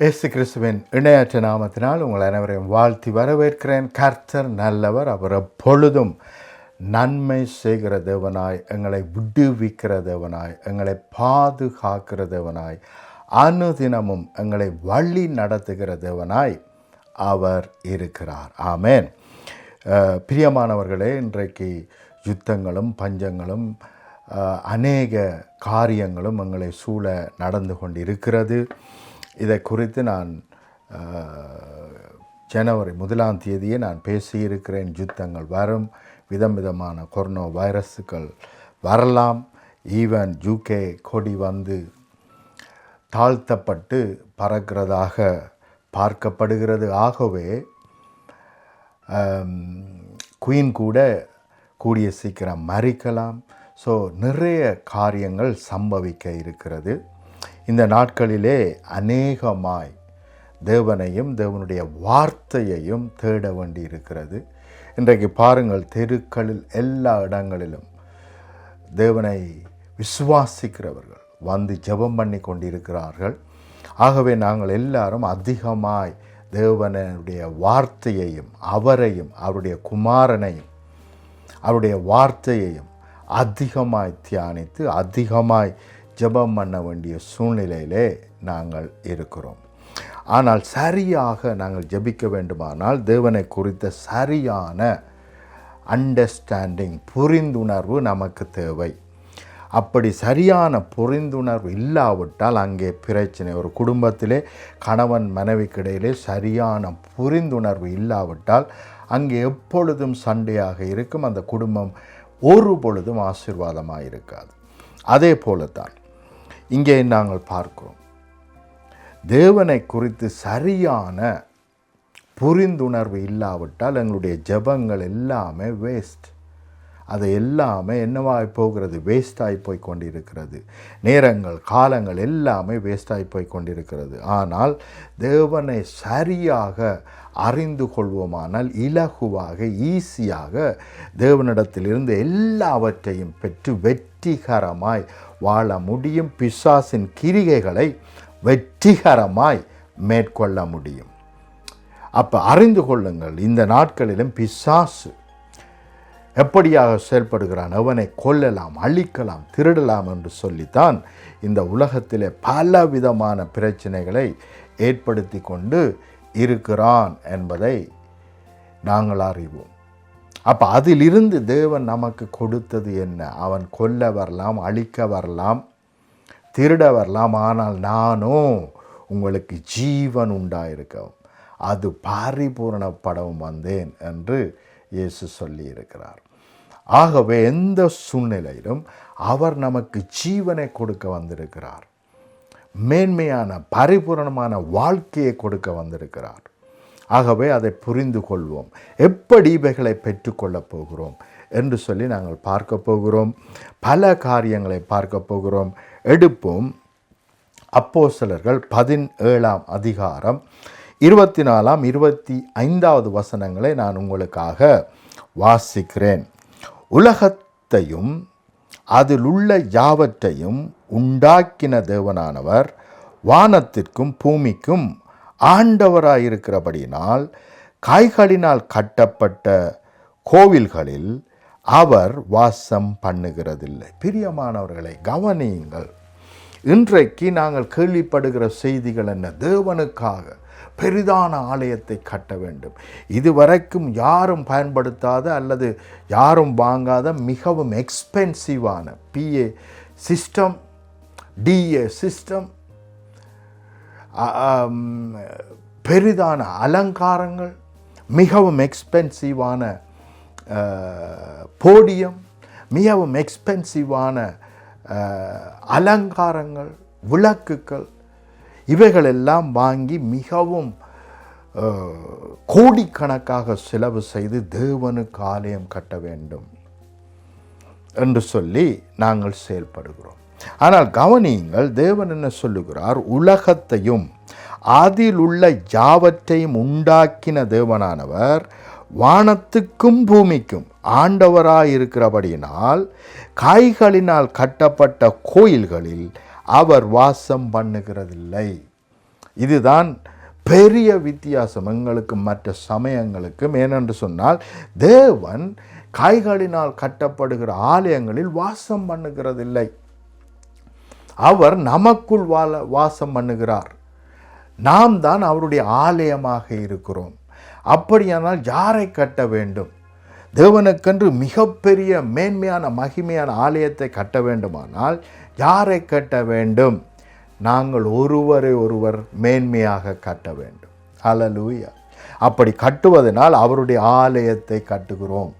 இயேசு கிறிஸ்துவின் இணையற்ற நாமத்தினால் உங்கள் அனைவரையும் வாழ்த்தி வரவேற்கிறேன். கர்த்தர் நல்லவர், அவர் எப்பொழுதும் நன்மை செய்கிற தேவனாய், எங்களை விடுவிக்கிற தேவனாய், எங்களை பாதுகாக்கிற தேவனாய், அனுதினமும் எங்களை வழி நடத்துகிற தேவனாய் அவர் இருக்கிறார். ஆமேன். பிரியமானவர்களே, இன்றைக்கு யுத்தங்களும் பஞ்சங்களும் அநேக காரியங்களும் எங்களை சூழ நடந்து கொண்டிருக்கிறது. இதை குறித்து நான் ஜனவரி 1 நான் பேசியிருக்கிறேன். யுத்தங்கள் வரும், விதமான கொரோனா வைரஸுகள் வரலாம். ஈவன் UK கொடி வந்து தாழ்த்தப்பட்டு பறக்கிறதாக பார்க்கப்படுகிறது. ஆகவே குயின் கூட கூடிய சீக்கிரம் மறிக்கலாம். ஸோ நிறைய காரியங்கள் சம்பவிக்க இருக்கிறது. இந்த நாட்களிலே அநேகமாய் தேவனையும் தேவனுடைய வார்த்தையையும் தேட வேண்டி இருக்கிறது. இன்றைக்கு பாருங்கள், தெருக்களில் எல்லா இடங்களிலும் தேவனை விசுவாசிக்கிறவர்கள் வந்து ஜெபம் பண்ணி கொண்டிருக்கிறார்கள். ஆகவே நாங்கள் எல்லாரும் அதிகமாய் தேவனுடைய வார்த்தையையும் அவரையும் அவருடைய குமாரனையும் அவருடைய வார்த்தையையும் அதிகமாய் தியானித்து அதிகமாய் ஜெபம் பண்ண வேண்டிய சூழ்நிலையிலே நாங்கள் இருக்கிறோம். ஆனால் சரியாக நாங்கள் ஜெபிக்க வேண்டுமானால் தேவனை குறித்த சரியான அண்டர்ஸ்டாண்டிங், புரிந்துணர்வு நமக்கு தேவை. அப்படி சரியான புரிந்துணர்வு இல்லாவிட்டால் அங்கே பிரச்சனை. ஒரு குடும்பத்திலே கணவன் மனைவிக்கு இடையிலே சரியான புரிந்துணர்வு இல்லாவிட்டால் அங்கே எப்பொழுதும் சண்டையாக இருக்கும். அந்த குடும்பம் ஒரு பொழுதும் ஆசீர்வாதமாக இருக்காது. அதே போலத்தான் இங்கே நாங்கள் பார்க்கிறோம், தேவனை குறித்து சரியான புரிந்துணர்வு இல்லாவிட்டால் எங்களுடைய ஜெபங்கள் எல்லாமே வேஸ்ட். அது எல்லாமே என்னவாகி போகிறது? வேஸ்டாகி போய் கொண்டிருக்கிறது. நேரங்கள் காலங்கள் எல்லாமே வேஸ்டாகி போய் கொண்டிருக்கிறது. ஆனால் தேவனை சரியாக அறிந்து கொள்வோமானால் இலகுவாக ஈஸியாக தேவனிடத்திலிருந்து எல்லாவற்றையும் பெற்று வெற்றிகரமாய் வாழ முடியும். பிசாசின் கிரிகைகளை வெற்றிகரமாய் மேற்கொள்ள முடியும். அப்போ அறிந்து கொள்ளுங்கள், இந்த நாட்களிலும் பிசாசு எப்படியாக செயல்படுகிறான். அவனை கொல்லலாம், அழிக்கலாம், திருடலாம் என்று சொல்லித்தான் இந்த உலகத்திலே பலவிதமான பிரச்சனைகளை ஏற்படுத்தி கொண்டு இருக்கிறான் என்பதை நாங்கள் அறிவோம். அப்போ அதிலிருந்து தேவன் நமக்கு கொடுத்தது என்ன? அவன் கொல்ல வரலாம், அழிக்க வரலாம், திருட வரலாம், ஆனால் நானோ உங்களுக்கு ஜீவன் உண்டாயிருக்கவும் அது பரிபூரணப்படவும் வந்தேன் என்று இயேசு சொல்லி இருக்கிறார். ஆகவே எந்த சூழ்நிலையிலும் அவர் நமக்கு ஜீவனை கொடுக்க வந்திருக்கிறார். மேன்மையான பரிபூரணமான வாழ்க்கையை கொடுக்க வந்திருக்கிறார். ஆகவே அதை புரிந்து கொள்வோம். எப்படி இவைகளை பெற்றுக்கொள்ளப் போகிறோம் என்று சொல்லி நாங்கள் பார்க்க போகிறோம். பல காரியங்களை பார்க்க போகிறோம். எடுப்போம். அப்போஸ்தலர்கள் 17 24 25 வசனங்களை நான் உங்களுக்காக வாசிக்கிறேன். உலகத்தையும் அதில் உள்ள யாவற்றையும் உண்டாக்கின தேவனானவர் வானத்திற்கும் பூமிக்கும் ஆண்டவராயிருக்கிறபடியினால் கைகளினால் கட்டப்பட்ட கோவில்களில் அவர் வாசம் பண்ணுகிறதில்லை. பிரியமானவர்களை கவனியுங்கள். இன்றைக்கு நாங்கள் கேள்விப்படுகிற செய்திகள் என்ன? தேவனுக்காக பெரிதான ஆலயத்தை கட்ட வேண்டும். இதுவரைக்கும் யாரும் பயன்படுத்தாத அல்லது யாரும் வாங்காத மிகவும் எக்ஸ்பென்சிவான PA சிஸ்டம், DA சிஸ்டம், பெரிதான அலங்காரங்கள், மிகவும் எக்ஸ்பென்சிவான போடியம், மிகவும் எக்ஸ்பென்சிவான அலங்காரங்கள், விளக்குகள், இவைகளெல்லாம் வாங்கி மிகவும் கோடிக்கணக்காக செலவு செய்து தேவனுக்கு ஆலயம் கட்ட வேண்டும் என்று சொல்லி நாங்கள் செயல்படுகிறோம். ஆனால் கவனியுங்கள், தேவன் என்ன சொல்லுகிறார்? உலகத்தையும் அதில் உள்ள யாவற்றையும் உண்டாக்கின தேவனானவர் வானத்துக்கும் பூமிக்கும் ஆண்டவராயிருக்கிறபடியினால் கைகளினால் கட்டப்பட்ட கோயில்களில் அவர் வாசம் பண்ணுகிறதில்லை. இதுதான் பெரிய வித்தியாசம் எங்களுக்கு மற்ற சமயங்களுக்கும். ஏனென்று சொன்னால் தேவன் கைகளினால் கட்டப்படுகிற ஆலயங்களில் வாசம் பண்ணுகிறதில்லை. அவர் நமக்குள் வாசம் பண்ணுகிறார். நாம் தான் அவருடைய ஆலயமாக இருக்கிறோம். அப்படியானால் யாரை கட்ட வேண்டும்? தேவனுக்கென்று மிகப்பெரிய மேன்மையான மகிமையான ஆலயத்தை கட்ட வேண்டுமானால் யாரை கட்ட வேண்டும்? நாங்கள் ஒருவரை ஒருவர் மேன்மையாக கட்ட வேண்டும். ஹல்லேலூயா. அப்படி கட்டுவதனால் அவருடைய ஆலயத்தை கட்டுகிறோம்.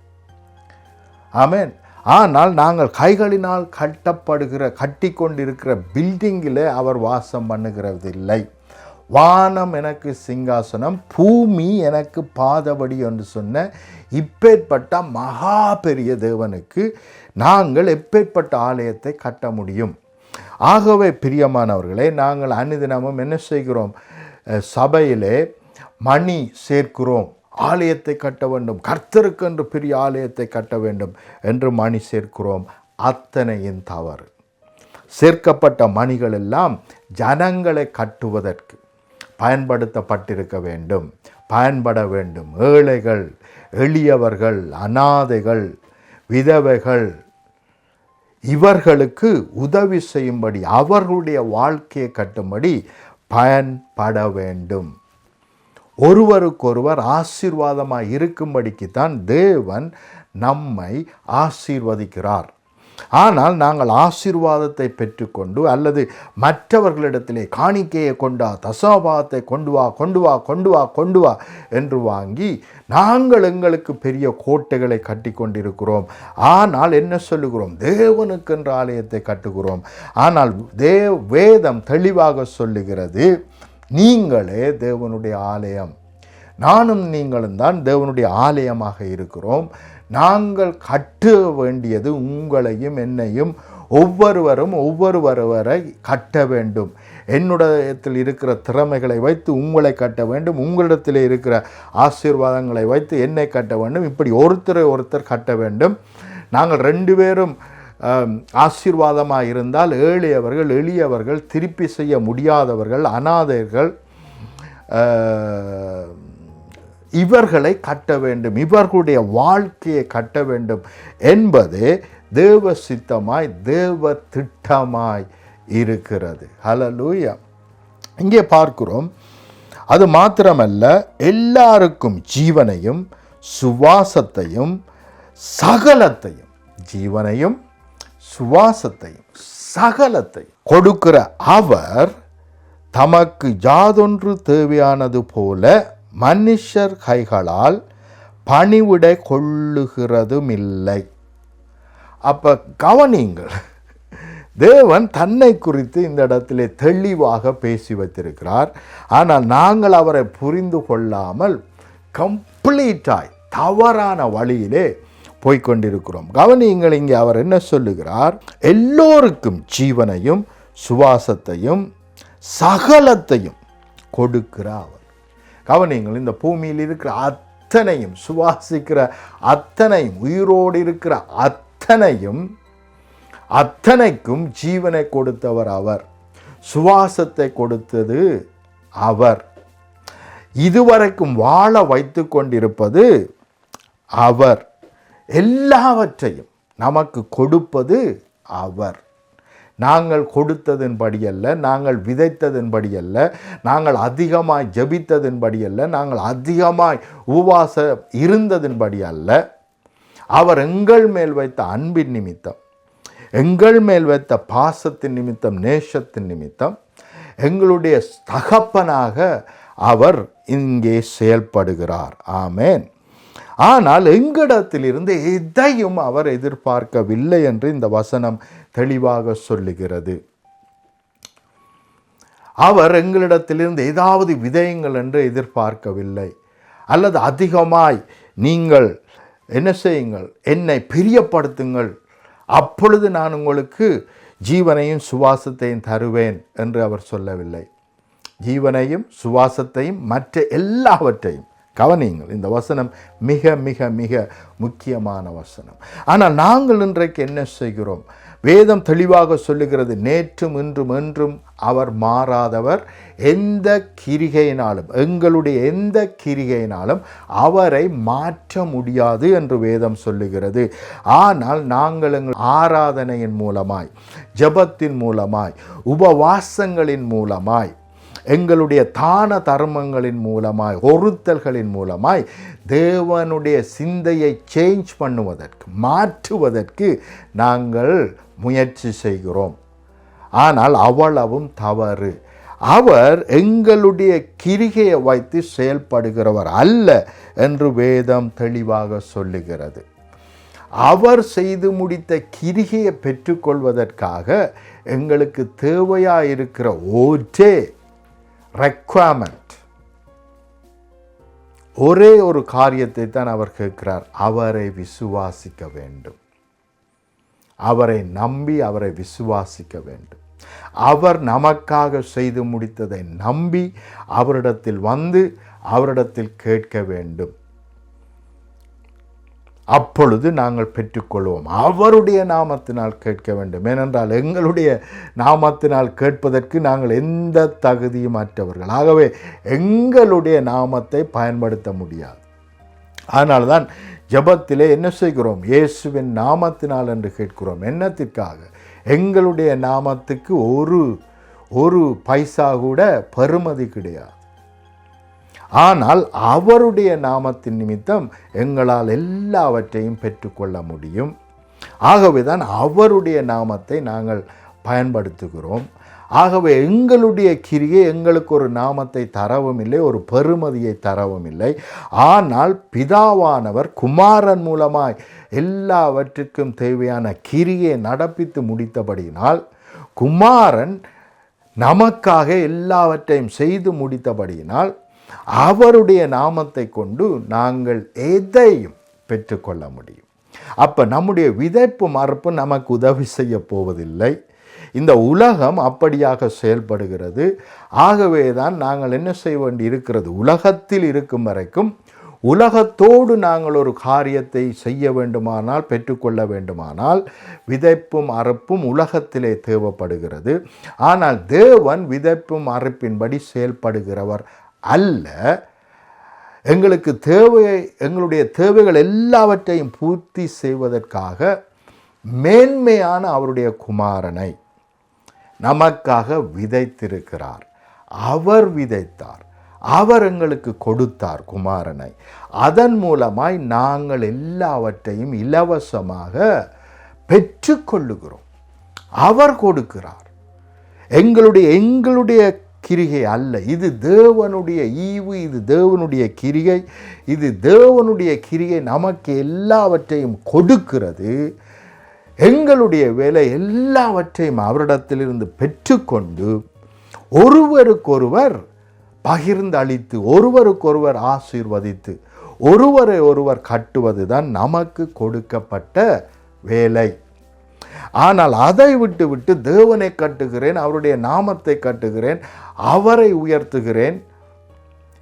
ஆமென். ஆனால் நாங்கள் கைகளினால் கட்டி கொண்டிருக்கிற பில்டிங்கில் அவர் வாசம் பண்ணுகிறதில்லை. வானம் எனக்கு சிங்காசனம், பூமி எனக்கு பாதபடி என்று சொன்ன இப்பேற்பட்ட மகா பெரிய தேவனுக்கு நாங்கள் எப்பேற்பட்ட ஆலயத்தை கட்ட முடியும்? ஆகவே பிரியமானவர்களே, நாங்கள் அனுதினமும் என்ன செய்கிறோம்? சபையிலே மணி சேர்க்கிறோம். ஆலயத்தை கட்ட வேண்டும், கர்த்தருக்கென்று பெரிய ஆலயத்தை கட்ட வேண்டும் என்று மணி சேர்க்கிறோம். அத்தனையின் தவறு. சேர்க்கப்பட்ட மணிகள் எல்லாம் ஜனங்களை கட்டுவதற்கு பயன்படுத்தப்பட்டிருக்க வேண்டும், பயன்பட வேண்டும். ஏழைகள், எளியவர்கள், அனாதைகள், விதவைகள் இவர்களுக்கு உதவி செய்யும்படி, அவர்களுடைய வாழ்க்கையை கட்டும்படி பயன்பட வேண்டும். ஒருவருக்கொருவர் ஆசீர்வாதமாக இருக்கும்படிக்கு தான் தேவன் நம்மை ஆசீர்வதிக்கிறார். ஆனால் நாங்கள் ஆசீர்வாதத்தை பெற்றுக்கொண்டு அல்லது மற்றவர்களிடத்திலே காணிக்கையை கொண்டா, தசமபாகத்தை கொண்டு வா கொண்டு வா கொண்டு வா கொண்டு வா என்று வாங்கி நாங்கள் எங்களுக்கு பெரிய கோட்டைகளை கட்டி கொண்டிருக்கிறோம். ஆனால் என்ன சொல்லுகிறோம்? தேவனுக்கென்ற ஆலயத்தை கட்டுகிறோம். ஆனால் வேதம் தெளிவாக சொல்லுகிறது, நீங்களே தேவனுடைய ஆலயம். நானும் நீங்களும் தான் தேவனுடைய ஆலயமாக இருக்கிறோம். நாங்கள் கட்ட வேண்டியது உங்களையும் என்னையும் ஒவ்வொருவரை கட்ட வேண்டும். என்னுடையத்தில் இருக்கிற திறமைகளை வைத்து உங்களை கட்ட வேண்டும், உங்களிடத்தில் இருக்கிற ஆசீர்வாதங்களை வைத்து என்னை கட்ட வேண்டும். இப்படி ஒருத்தர் கட்ட வேண்டும். நாங்கள் 2 பேரும் ஆசீர்வாதமாக இருந்தால் எளியவர்கள், திருப்பி செய்ய முடியாதவர்கள், அனாதைகள், இவர்களை கட்ட வேண்டும், இவர்களுடைய வாழ்க்கையை கட்ட வேண்டும் என்பதே தேவ சித்தமாய், தேவ திட்டமாய் இருக்கிறது. ஹல்லேலூயா. இங்கே பார்க்கிறோம், அது மாத்திரமல்ல, எல்லாருக்கும் ஜீவனையும் சுவாசத்தையும் சகலத்தையும், ஜீவனையும் சுவாசத்தையும் சகலத்தையும் கொடுக்கிற அவர் தமக்கு யாதொன்று தேவையானது போல மனுஷர் கைகளால் பணிவிடை கொள்ளுகிறதும் இல்லை. அப்போ கவனிங்கள், தேவன் தன்னை குறித்து இந்த இடத்திலே தெளிவாக பேசி வைத்திருக்கிறார். ஆனால் நாங்கள் அவரை புரிந்து கொள்ளாமல் கம்ப்ளீட்டாய் தவறான வழியிலே போய்கொண்டிருக்கிறோம். கவனிங்கள், இங்கே அவர் என்ன சொல்லுகிறார்? எல்லோருக்கும் ஜீவனையும் சுவாசத்தையும் சகலத்தையும் கொடுக்கிற அவர். கவனிங்கள், இந்த பூமியில் இருக்கிற அத்தனையும், சுவாசிக்கிற அத்தனையும், உயிரோடு இருக்கிற அத்தனைக்கும் ஜீவனை கொடுத்தவர் அவர். சுவாசத்தை கொடுத்தது அவர். இதுவரைக்கும் வாழ வைத்து கொண்டிருப்பது அவர். எல்லாவற்றையும் நமக்கு கொடுப்பது அவர். நாங்கள் கொடுத்ததின்படி அல்ல, நாங்கள் விதைத்ததின்படி அல்ல, நாங்கள் அதிகமாய் ஜெபித்ததின்படி அல்ல, நாங்கள் அதிகமாய் உபவாசம் இருந்ததின்படி அல்ல. அவர் எங்கள் மேல் வைத்த அன்பின் நிமித்தம், எங்கள் மேல் வைத்த பாசத்தின் நிமித்தம், நேசத்தின் நிமித்தம் எங்களுடைய தகப்பனாக அவர் இங்கே செயல்படுகிறார். ஆமேன். ஆனால் எங்களிடத்திலிருந்து எதையும் அவர் எதிர்பார்க்கவில்லை என்று இந்த வசனம் தெளிவாக சொல்லுகிறது. அவர் எங்களிடத்திலிருந்து ஏதாவது விதையுங்கள் என்று எதிர்பார்க்கவில்லை. அல்லது அதிகமாய் நீங்கள் என்ன செய்யுங்கள், என்னை பிரியப்படுத்துங்கள், அப்பொழுது நான் உங்களுக்கு ஜீவனையும் சுவாசத்தையும் தருவேன் என்று அவர் சொல்லவில்லை. ஜீவனையும் சுவாசத்தையும் மற்ற எல்லாவற்றையும், கவனியுங்கள், இந்த வசனம் மிக மிக மிக முக்கியமான வசனம். ஆனால் நாங்கள் இன்றைக்கு என்ன செய்கிறோம்? வேதம் தெளிவாக சொல்லுகிறது, நேற்றும் இன்றும் என்றும் அவர் மாறாதவர். எந்த கிரிகையினாலும், எங்களுடைய எந்த கிரிகையினாலும் அவரை மாற்ற முடியாது என்று வேதம் சொல்லுகிறது. ஆனால் நாங்கள் எங்கள் ஆராதனையின் மூலமாய், ஜெபத்தின் மூலமாய், உபவாசங்களின் மூலமாய், எங்களுடைய தான தர்மங்களின் மூலமாய், ஒருத்தல்களின் மூலமாய் தேவனுடைய சிந்தையை சேஞ்ச் பண்ணுவதற்கு, மாற்றுவதற்கு நாங்கள் முயற்சி செய்கிறோம். ஆனால் அவ்வளவும் தவறு. அவர் எங்களுடைய கிரிகையை வைத்து செயல்படுகிறவர் அல்ல என்று வேதம் தெளிவாக சொல்லுகிறது. அவர் செய்து முடித்த கிரிகையை பெற்றுக்கொள்வதற்காக எங்களுக்கு தேவையாயிருக்கிற ஒரே ரெக்வயர்மெண்ட், ஒரே ஒரு காரியத்தை தான் அவர் கேட்கிறார். அவரை விசுவாசிக்க வேண்டும். அவரை நம்பி அவரை விசுவாசிக்க வேண்டும். அவர் நமக்காக செய்து முடித்ததை நம்பி அவரிடத்தில் வந்து அவரிடத்தில் கேட்க வேண்டும். அப்பொழுது நாங்கள் பெற்றுக்கொள்வோம். அவருடைய நாமத்தினால் கேட்க வேண்டும். ஏனென்றால் எங்களுடைய நாமத்தினால் கேட்பதற்கு நாங்கள் எந்த தகுதியும் அற்றவர்கள். ஆகவே எங்களுடைய நாமத்தை பயன்படுத்த முடியாது. அதனால்தான் ஜெபத்திலே என்ன செய்கிறோம்? இயேசுவின் நாமத்தினால் என்று கேட்கிறோம். என்னத்திற்காக? எங்களுடைய நாமத்துக்கு ஒரு பைசா கூட பெறுமதி கிடையாது. ஆனால் அவருடைய நாமத்தின் நிமித்தம் எங்களால் எல்லாவற்றையும் பெற்றுக்கொள்ள முடியும். ஆகவே தான் அவருடைய நாமத்தை நாங்கள் பயன்படுத்துகிறோம். ஆகவே எங்களுடைய கிரியை எங்களுக்கு ஒரு நாமத்தை தரவும் இல்லை, ஒரு பெறுமதியை தரவும் இல்லை. ஆனால் பிதாவானவர் குமாரன் மூலமாய் எல்லாவற்றுக்கும் தேவையான கிரியை நடப்பித்து முடித்தபடியினால், குமாரன் நமக்காக எல்லாவற்றையும் செய்து முடித்தபடியினால், அவருடைய நாமத்தை கொண்டு நாங்கள் எதையும் பெற்றுக்கொள்ள முடியும். அப்போ நம்முடைய விதைப்பு மறுப்பு நமக்கு உதவி செய்ய போவதில்லை. இந்த உலகம் அப்படியாக செயல்படுகிறது. ஆகவே தான் நாங்கள் என்ன செய்ய வேண்டி இருக்கிறது? உலகத்தில் இருக்கும் வரைக்கும் உலகத்தோடு நாங்கள் ஒரு காரியத்தை செய்ய வேண்டுமானால், பெற்றுக்கொள்ள வேண்டுமானால் விதைப்பும் அறுப்பும் உலகத்திலே தேவைப்படுகிறது. ஆனால் தேவன் விதைப்பும் அறுப்பின்படி செயல்படுகிறவர் அல்ல. எங்களுக்கு எங்களுடைய தேவைகள் எல்லாவற்றையும் பூர்த்தி செய்வதற்காக மேன்மையான அவருடைய குமாரனை நமக்காக விதைத்திருக்கிறார். அவர் விதைத்தார், அவர் எங்களுக்கு கொடுத்தார் குமாரனை. அதன் மூலமாய் நாங்கள் எல்லாவற்றையும் இலவசமாக பெற்றுக்கொள்ளுகிறோம். அவர் கொடுக்கிறார். எங்களுடைய கிரிகை அல்ல. இது தேவனுடைய ஈவு, இது தேவனுடைய கிரிகை. இது தேவனுடைய கிரிகை நமக்கு எல்லாவற்றையும் கொடுக்கிறது. எங்களுடைய வேலை எல்லாவற்றையும் அவரிடத்திலிருந்து பெற்றுக்கொண்டு ஒருவருக்கொருவர் பகிர்ந்து அளித்து, ஒருவருக்கொருவர் ஆசீர்வதித்து, ஒருவரை ஒருவர் கட்டுவது தான் நமக்கு கொடுக்கப்பட்ட வேலை. ஆனால் அதை விட்டு தேவனை கட்டுகிறேன், அவருடைய நாமத்தை கட்டுகிறேன், அவரை உயர்த்துகிறேன்.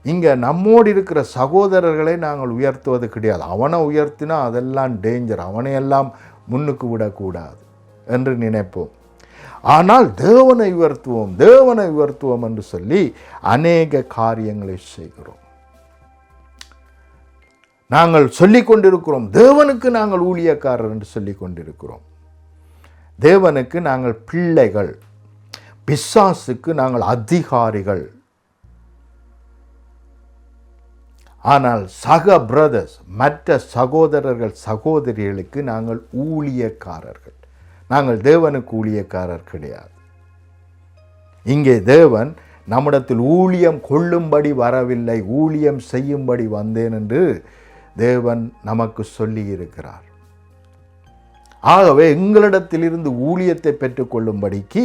இங்கே நம்மோடு இருக்கிற சகோதரர்களை நாங்கள் உயர்த்துவது கிடையாது. அவனை உயர்த்தினா அதெல்லாம் டேஞ்சர், அவனையெல்லாம் முன்னுக்கு விடக்கூடாது என்று நினைப்போம். ஆனால் தேவனை உயர்த்துவோம் என்று சொல்லி அநேக காரியங்களை செய்கிறோம். நாங்கள் சொல்லிக் கொண்டிருக்கிறோம், தேவனுக்கு நாங்கள் ஊழியக்காரர் என்று சொல்லிக் கொண்டிருக்கிறோம். தேவனுக்கு நாங்கள் பிள்ளைகள், பிசாசுக்கு நாங்கள் அதிகாரிகள். ஆனால் சக பிரதர்ஸ், மற்ற சகோதரர்கள் சகோதரிகளுக்கு நாங்கள் ஊழியக்காரர்கள். நாங்கள் தேவனுக்கு ஊழியக்காரர் கிடையாது. இங்கே தேவன் நம்மிடத்தில் ஊழியம் கொள்ளும்படி வரவில்லை, ஊழியம் செய்யும்படி வந்தேன் என்று தேவன் நமக்கு சொல்லி இருக்கிறார். ஆகவே எங்களிடத்திலிருந்து ஊழியத்தை பெற்றுக்கொள்ளும்படிக்கு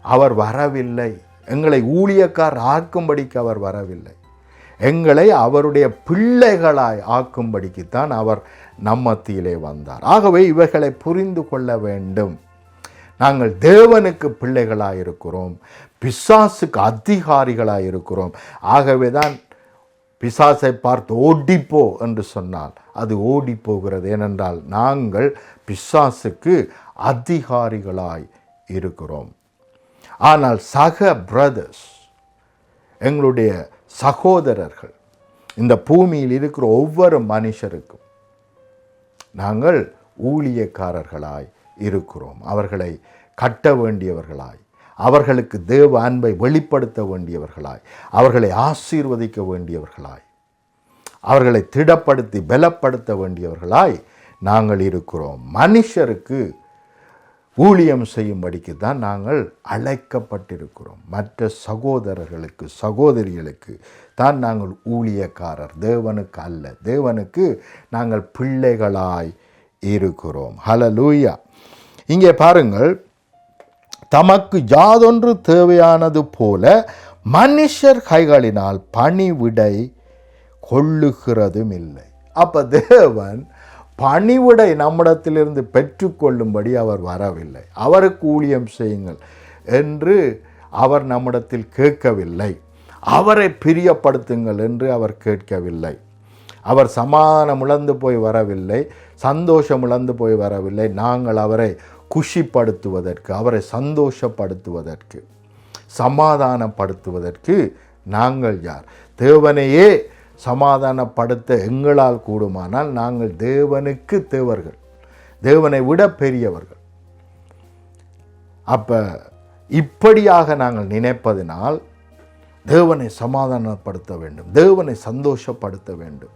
அவர் வரவில்லை. எங்களை ஊழியக்கார் ஆக்கும்படிக்கு அவர் வரவில்லை. எங்களை அவருடைய பிள்ளைகளாய் ஆக்கும்படிக்குத்தான் அவர் நம்மத்தியிலே வந்தார். ஆகவே இவைகளை புரிந்து கொள்ள வேண்டும். நாங்கள் தேவனுக்கு பிள்ளைகளாய் இருக்கிறோம், பிசாசுக்கு அதிகாரிகளாய் இருக்கிறோம். ஆகவே தான் பிசாசை பார்த்து ஓடிப்போ என்று சொன்னால் அது ஓடி போகிறது. ஏனென்றால் நாங்கள் பிசாசுக்கு அதிகாரிகளாய் இருக்கிறோம். ஆனால் சக பிரதர்ஸ், எங்களுடைய சகோதரர்கள், இந்த பூமியில் இருக்கிற ஒவ்வொரு மனுஷருக்கும் நாங்கள் ஊழியக்காரர்களாய் இருக்கிறோம். அவர்களை கட்ட வேண்டியவர்களாய், அவர்களுக்கு தேவ அன்பை வெளிப்படுத்த வேண்டியவர்களாய், அவர்களை ஆசீர்வதிக்க வேண்டியவர்களாய், அவர்களை திடப்படுத்தி பலப்படுத்த வேண்டியவர்களாய் நாங்கள் இருக்கிறோம். மனுஷருக்கு ஊழியம் செய்யும்படிக்கு தான் நாங்கள் அழைக்கப்பட்டிருக்கிறோம். மற்ற சகோதரர்களுக்கு சகோதரிகளுக்கு தான் நாங்கள் ஊழியக்காரர், தேவனுக்கு அல்ல. தேவனுக்கு நாங்கள் பிள்ளைகளாய் இருக்கிறோம். ஹல்லேலூயா. இங்கே பாருங்கள், தமக்கு யாதொன்று தேவையானது போல மனுஷர் கைகளினால் பணிவிடை கொள்ளுகிறதும் இல்லை. அப்போ தேவன் பணிவிடை நம்மிடத்திலிருந்து பெற்றுக்கொள்ளும்படி அவர் வரவில்லை. அவருக்கு ஊழியம் செய்யுங்கள் என்று அவர் நம்மிடத்தில் கேட்கவில்லை. அவரை பிரியப்படுத்துங்கள் என்று அவர் கேட்கவில்லை. அவர் சமாதானம் இழந்து போய் வரவில்லை, சந்தோஷம் இழந்து போய் வரவில்லை. நாங்கள் அவரை குஷிப்படுத்துவதற்கு, அவரை சந்தோஷப்படுத்துவதற்கு, சமாதானப்படுத்துவதற்கு நாங்கள் யார்? தேவனையே சமாதானப்படுத்த எங்களால் கூடுமானால் நாங்கள் தேவனுக்கு தேவர்கள், தேவனை விட பெரியவர்கள். அப்போ இப்படியாக நாங்கள் நினைப்பதினால் தேவனை சமாதானப்படுத்த வேண்டும், தேவனை சந்தோஷப்படுத்த வேண்டும்,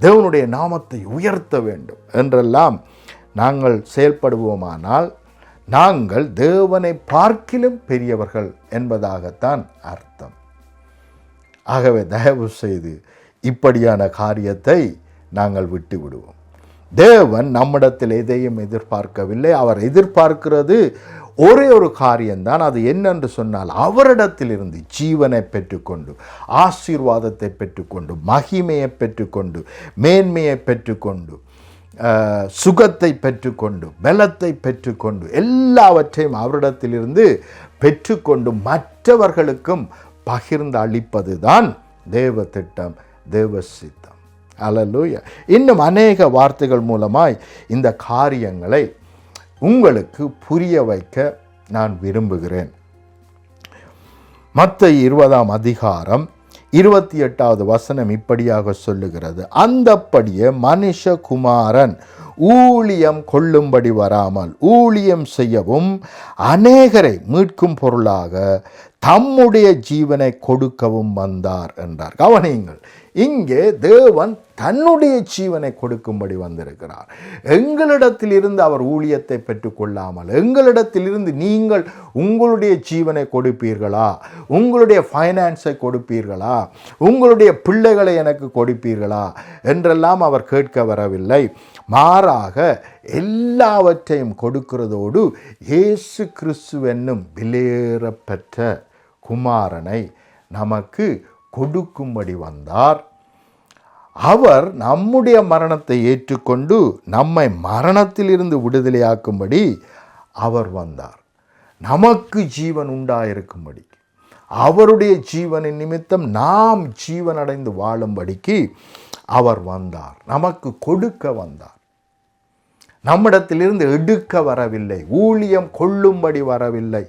தேவனுடைய நாமத்தை உயர்த்த வேண்டும் என்றெல்லாம் நாங்கள் செயல்படுவோமானால் நாங்கள் தேவனை பார்க்கிலும் பெரியவர்கள் என்பதாகத்தான் அர்த்தம். ஆகவே தயவு செய்து இப்படியான காரியத்தை நாங்கள் விட்டு விடுவோம். தேவன் நம்மிடத்தில் எதையும் எதிர்பார்க்கவில்லை. அவர் எதிர்பார்க்கிறது ஒரே ஒரு காரியம்தான். அது என்னென்று சொன்னால், அவரிடத்திலிருந்து ஜீவனை பெற்றுக்கொண்டு, ஆசீர்வாதத்தை பெற்றுக்கொண்டு, மகிமையை பெற்றுக்கொண்டு, மேன்மையை பெற்றுக்கொண்டு, சுகத்தை பெற்றுக்கொண்டு, பலத்தை பெற்றுக்கொண்டு, எல்லாவற்றையும் அவரிடத்திலிருந்து பெற்றுக்கொண்டு மற்றவர்களுக்கும் பகிர்ந்து அளிப்பது தான் தேவ திட்டம், தேவ சித்தம். அல்லேலூயா. இன்னும் அநேக வார்த்தைகள் மூலமாய் இந்த காரியங்களை உங்களுக்கு புரிய வைக்க நான் விரும்புகிறேன். மத்தேயு 20ஆம் அதிகாரம் 28வது வசனம் இப்படியாக சொல்லுகிறது, அந்தப்படியே மனுஷகுமாரன் ஊழியம் கொள்ளும்படி வராமல் ஊழியம் செய்யவும் அநேகரை மீட்கும் பொருளாக தம்முடைய ஜீவனை கொடுக்கவும் வந்தார் என்றார். கவனியுங்கள், இங்கே தேவன் தன்னுடைய ஜீவனை கொடுக்கும்படி வந்திருக்கிறார். எங்களிடத்திலிருந்து அவர் ஊழியத்தை பெற்றுக்கொள்ளாமல், எங்களிடத்திலிருந்து நீங்கள் உங்களுடைய ஜீவனை கொடுப்பீர்களா, உங்களுடைய ஃபைனான்ஸை கொடுப்பீர்களா, உங்களுடைய பிள்ளைகளை எனக்கு கொடுப்பீர்களா என்றெல்லாம் அவர் கேட்க வரவில்லை. மாறாக எல்லாவற்றையும் கொடுக்கிறதோடு இயேசு கிறிஸ்து என்னும் விலையேறப்பெற்ற குமாரனை நமக்கு கொடுக்கும்படி வந்தார். அவர் நம்முடைய மரணத்தை ஏற்றுக்கொண்டு நம்மை மரணத்திலிருந்து விடுதலையாக்கும்படி அவர் வந்தார். நமக்கு ஜீவன் உண்டாயிருக்கும்படி, அவருடைய ஜீவனின் நிமித்தம் நாம் ஜீவனடைந்து வாழும்படிக்கு அவர் வந்தார். நமக்கு கொடுக்க வந்தார். நம்மிடத்திலிருந்து எடுக்க வரவில்லை, ஊழியம் கொள்ளும்படி வரவில்லை.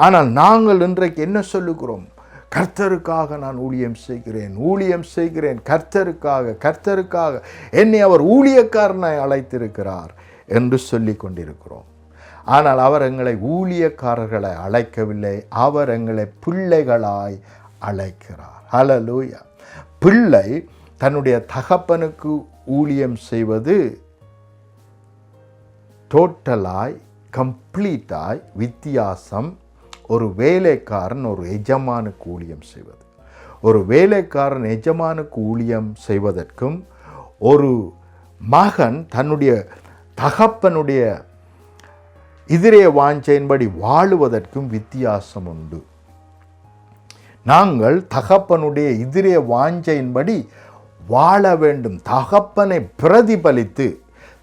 ஆனால் நாங்கள் இன்றைக்கு என்ன சொல்லுகிறோம்? கர்த்தருக்காக நான் ஊழியம் செய்கிறேன், ஊழியம் செய்கிறேன், கர்த்தருக்காக என்னை அவர் ஊழியக்காரனாய் அழைத்திருக்கிறார் என்று சொல்லி கொண்டிருக்கிறோம். ஆனால் அவர் எங்களை ஊழியக்காரர்களை அழைக்கவில்லை, அவர் எங்களை பிள்ளைகளாய் அழைக்கிறார். ஹல்லேலூயா. பிள்ளை தன்னுடைய தகப்பனுக்கு ஊழியம் செய்வது டோட்டலாய், கம்ப்ளீட்டாய் வித்தியாசம். ஒரு வேலைக்காரன் ஒரு எஜமானுக்கு ஊழியம் செய்வது, ஒரு வேலைக்காரன் எஜமானுக்கு ஊழியம் செய்வதற்கும், ஒரு மகன் தன்னுடைய தகப்பனுடைய எதிரே வாஞ்சையின்படி வாழுவதற்கும் வித்தியாசம் உண்டு. நாங்கள் தகப்பனுடைய எதிரே வாஞ்சையின்படி வாழ வேண்டும். தகப்பனை பிரதிபலித்து,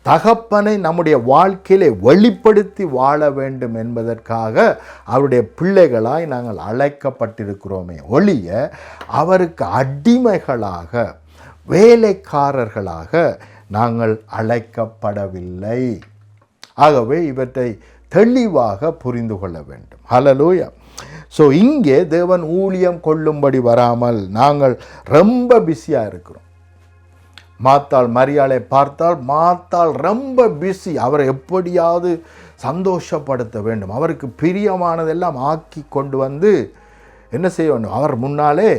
தகப்பனை நம்முடைய வாழ்க்கையிலே வெளிப்படுத்தி வாழ வேண்டும் என்பதற்காக அவருடைய பிள்ளைகளாய் நாங்கள் அழைக்கப்பட்டிருக்கிறோமே ஒழிய அவருக்கு அடிமைகளாக வேலைக்காரர்களாக நாங்கள் அழைக்கப்படவில்லை. ஆகவே இவற்றை தெளிவாக புரிந்து கொள்ள வேண்டும். ஹல்லேலூயா. ஸோ இங்கே தேவன் ஊழியம் கொள்ளும்படி வராமல் நாங்கள் ரொம்ப பிஸியாக இருக்கிறோம். மாத்தாள் மரியாளை பார்த்தால் மாத்தாள் ரொம்ப பிஸி. அவரை எப்படியாவது சந்தோஷப்படுத்த வேண்டும், அவருக்கு பிரியமானதெல்லாம் ஆக்கி கொண்டு வந்து என்ன செய்ய வேண்டும், அவர் முன்னாலே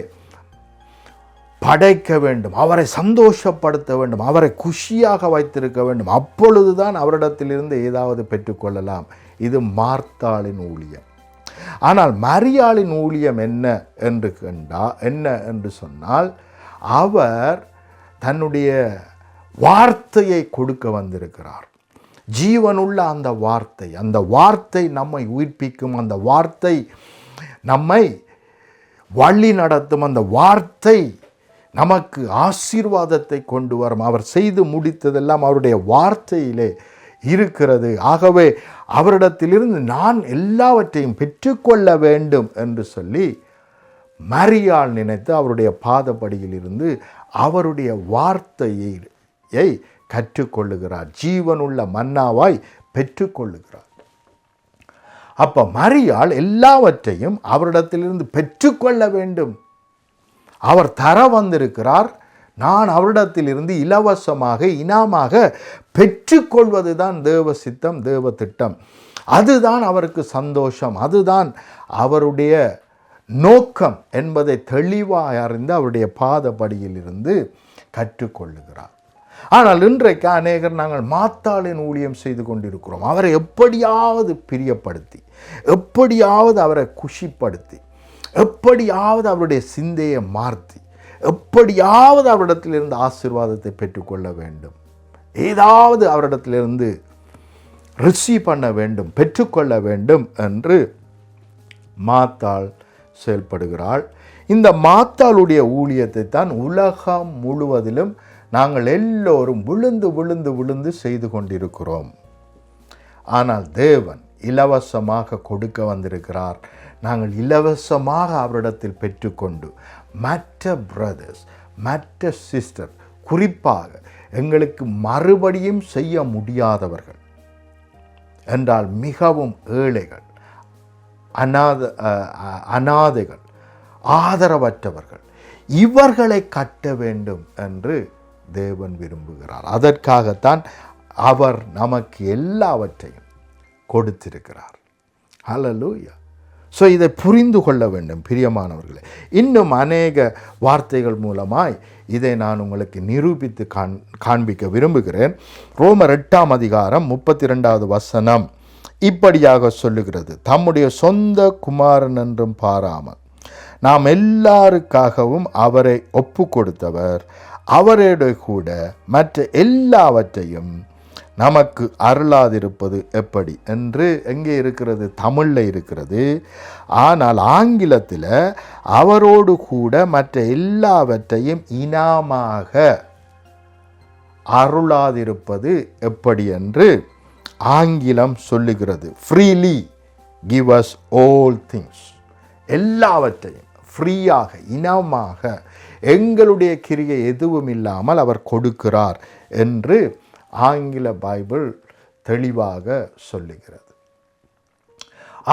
படைக்க வேண்டும், அவரை சந்தோஷப்படுத்த வேண்டும், அவரை குஷியாக வைத்திருக்க வேண்டும். அப்பொழுதுதான் அவரிடத்திலிருந்து ஏதாவது பெற்றுக்கொள்ளலாம். இது மார்த்தாளின் ஊழியம். ஆனால் மரியாளின் ஊழியம் என்ன என்று சொன்னால், அவர் தன்னுடைய வார்த்தையை கொடுக்க வந்திருக்கிறார். ஜீவனுள்ள அந்த வார்த்தை நம்மை உயிர்ப்பிக்கும், அந்த வார்த்தை நம்மை வழி நடத்தும், அந்த வார்த்தை நமக்கு ஆசீர்வாதத்தை கொண்டு வரும். அவர் செய்து முடித்ததெல்லாம் அவருடைய வார்த்தையிலே இருக்கிறது. ஆகவே அவரிடத்திலிருந்து நான் எல்லாவற்றையும் பெற்றுக்கொள்ள வேண்டும் என்று சொல்லி மரியாள் நினைத்து அவருடைய பாதப்படியில் இருந்து அவருடைய வார்த்தையை கற்றுக்கொள்ளுகிறார். ஜீவனுள்ள மன்னாவாய் பெற்றுக்கொள்ளுகிறார். அப்போ மரியாள் எல்லாவற்றையும் அவரிடத்திலிருந்து பெற்றுக்கொள்ள வேண்டும். அவர் தர வந்திருக்கிறார். நான் அவரிடத்திலிருந்து இலவசமாக இனாமாக பெற்றுக்கொள்வது தான் தேவ சித்தம், தேவ திட்டம். அதுதான் அவருக்கு சந்தோஷம், அதுதான் அவருடைய நோக்கம் என்பதை தெளிவாக அறிந்து அவருடைய பாதப்படியில் இருந்து கற்றுக்கொள்ளுகிறார். ஆனால் இன்றைக்கு அநேகர் நாங்கள் மாத்தாளின் ஊழியம் செய்து கொண்டிருக்கிறோம். அவரை எப்படியாவது பிரியப்படுத்தி, எப்படியாவது அவரை குஷிப்படுத்தி, எப்படியாவது அவருடைய சிந்தையை மாற்றி, எப்படியாவது அவரிடத்திலிருந்து ஆசீர்வாதத்தை பெற்றுக்கொள்ள வேண்டும், ஏதாவது அவரிடத்திலிருந்து ரிசீவ் பண்ண வேண்டும், பெற்றுக்கொள்ள வேண்டும் என்று மாத்தாள் செயல்படுகிறாள். இந்த மாத்தாளுடைய ஊழியத்தை தான் உலகம் முழுவதிலும் நாங்கள் எல்லோரும் விழுந்து விழுந்து விழுந்து செய்து கொண்டிருக்கிறோம். ஆனால் தேவன் இலவசமாக கொடுக்க வந்திருக்கிறார். நாங்கள் இலவசமாக அவரிடத்தில் பெற்றுக்கொண்டு மற்ற பிரதர்ஸ், மற்ற சிஸ்டர், குறிப்பாக எங்களுக்கு மறுபடியும் செய்ய முடியாதவர்கள் என்றால் மிகவும் ஏழைகள், அநாதைகள், ஆதரவற்றவர்கள், இவர்களை கட்ட வேண்டும் என்று தேவன் விரும்புகிறார். அதற்காகத்தான் அவர் நமக்கு எல்லாவற்றையும் கொடுத்திருக்கிறார். ஹல்லேலூயா. ஸோ இதை புரிந்து கொள்ள வேண்டும் பிரியமானவர்களே. இன்னும் அநேக வார்த்தைகள் மூலமாய் இதை நான் உங்களுக்கு நிரூபித்து காண்பிக்க விரும்புகிறேன். ரோமர் 8ஆம் அதிகாரம் 32வது வசனம் இப்படியாக சொல்லுகிறது, தம்முடைய சொந்த குமாரன் என்றும் பாராமல் நாம் எல்லாருக்காகவும் அவரை ஒப்பு கொடுத்தவர் அவரோடு கூட மற்ற எல்லாவற்றையும் நமக்கு அருளாதிருப்பது எப்படி என்று எங்கே இருக்கிறது? தமிழில் இருக்கிறது. ஆனால் ஆங்கிலத்தில் அவரோடு கூட மற்ற எல்லாவற்றையும் இனாமாக அருளாதிருப்பது எப்படி என்று ஆங்கிலம் சொல்லுகிறது. Freely give us all things. எல்லாவற்றையும் ஃப்ரீயாக, இனமாக, எங்களுடைய கிரியை எதுவும் இல்லாமல் அவர் கொடுக்கிறார் என்று ஆங்கில பைபிள் தெளிவாக சொல்லுகிறது.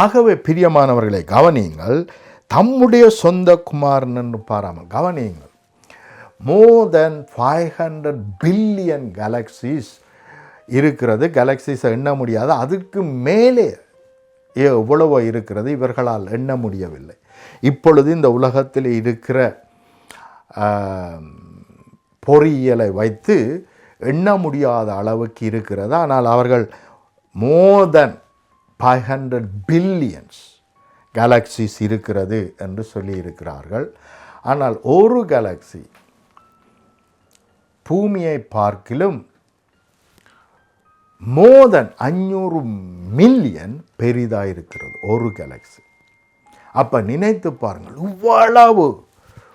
ஆகவே பிரியமானவர்களை கவனியுங்கள், தம்முடைய சொந்த குமாரன் என்று பாராமல் கவனியுங்கள். மோர் தென் 500 பில்லியன் கேலக்சிஸ் இருக்கிறது. கேலக்சிஸை எண்ண முடியாது, அதுக்கு மேலே எவ்வளவோ இருக்கிறது, இவர்களால் எண்ண முடியவில்லை. இப்பொழுது இந்த உலகத்தில் இருக்கிற பொறியியலை வைத்து எண்ண முடியாத அளவுக்கு இருக்கிறது. ஆனால் அவர்கள் மோர் தென் 500 பில்லியன்ஸ் கேலக்சிஸ் இருக்கிறது என்று சொல்லி இருக்கிறார்கள். ஆனால் ஒரு கேலக்சி பூமியை பார்க்கிலும் மோர் தென் 500 மில்லியன் பெரிதாக இருக்கிறது ஒரு கேலக்சி. அப்போ நினைத்து பாருங்கள், இவ்வளவு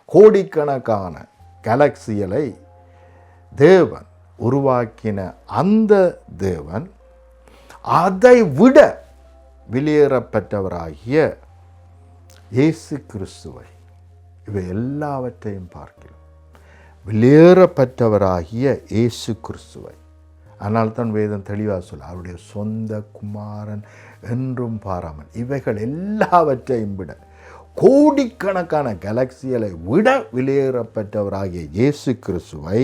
கோடிக்கணக்கான கேலக்சிகளை தேவன் உருவாக்கின அந்த தேவன் அதை விட வெளியேறப்பட்டவராகிய இயேசு கிறிஸ்துவை இவை எல்லாவற்றையும் பார்க்கிறோம். வெளியேறப்பட்டவராகிய இயேசு கிறிஸ்துவை, ஆனால் தான் வேதம் தெளிவாக சொல்ல, அவருடைய சொந்த குமாரன் என்றும் பாராமல், இவைகள் எல்லாவற்றையும் விட கோடிக்கணக்கான கேலக்சிகளை விட வெளியேறப்பட்டவராகிய இயேசு கிறிஸ்துவை,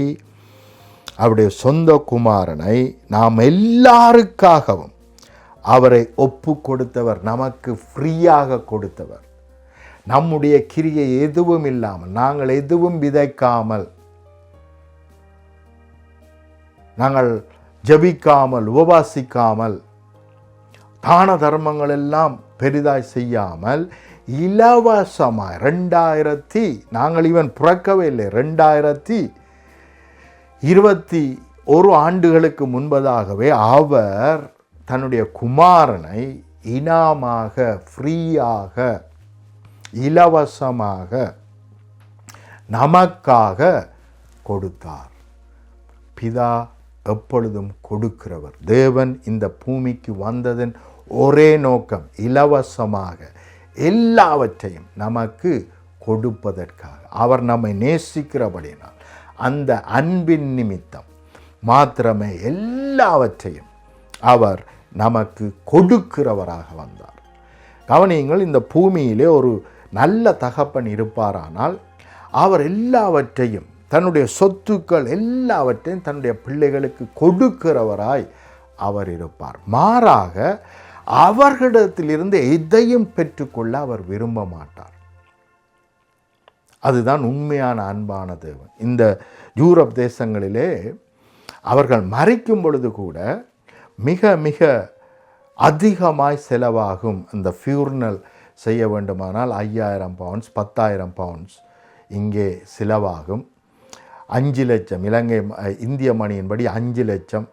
அவருடைய சொந்த குமாரனை நாம் எல்லாருக்காகவும் அவரை ஒப்பு கொடுத்தவர், நமக்கு ஃப்ரீயாக கொடுத்தவர். நம்முடைய கிரியை எதுவும் இல்லாமல், நாங்கள் எதுவும் விதைக்காமல், நாங்கள் ஜபிக்காமல், உபவாசிக்காமல், தான தர்மங்கள் எல்லாம் பெரிதாய் செய்யாமல் இலவசமாய் 2000 நாங்கள் இவன் பிறக்கவே இல்லை, 2021 ஆண்டுகளுக்கு முன்பதாகவே அவர் தன்னுடைய குமாரனை இனாமாக, ஃப்ரீயாக, இலவசமாக நமக்காக கொடுத்தார். பிதா எப்பொழுதும் கொடுக்கிறவர். தேவன் இந்த பூமிக்கு வந்ததன் ஒரே நோக்கம் இலவசமாக எல்லாவற்றையும் நமக்கு கொடுப்பதற்காக. அவர் நம்மை நேசிக்கிறபடினால் அந்த அன்பின் நிமித்தம் மாத்திரமே எல்லாவற்றையும் அவர் நமக்கு கொடுக்கிறவராக வந்தார். கவனியுங்கள், இந்த பூமியிலே ஒரு நல்ல தகப்பன் இருப்பாரானால் அவர் எல்லாவற்றையும், தன்னுடைய சொத்துக்கள் எல்லாவற்றையும் தன்னுடைய பிள்ளைகளுக்கு கொடுக்கிறவராய் அவர் இருப்பார். மாறாக அவர்களிடத்திலிருந்து எதையும் பெற்றுக்கொள்ள அவர் விரும்ப மாட்டார். அதுதான் உண்மையான அன்பான தேவன். இந்த யூரோப் தேசங்களிலே அவர்கள் மரிக்கும் பொழுது கூட மிக மிக அதிகமாய் செலவாகும். இந்த ஃபியூர்னல் செய்ய வேண்டுமானால் 5000 பவுண்ட்ஸ், 10,000 பவுண்ட்ஸ் இங்கே செலவாகும். 5 லட்சம், இலங்கை இந்திய மணியின்படி 5 லட்சம்,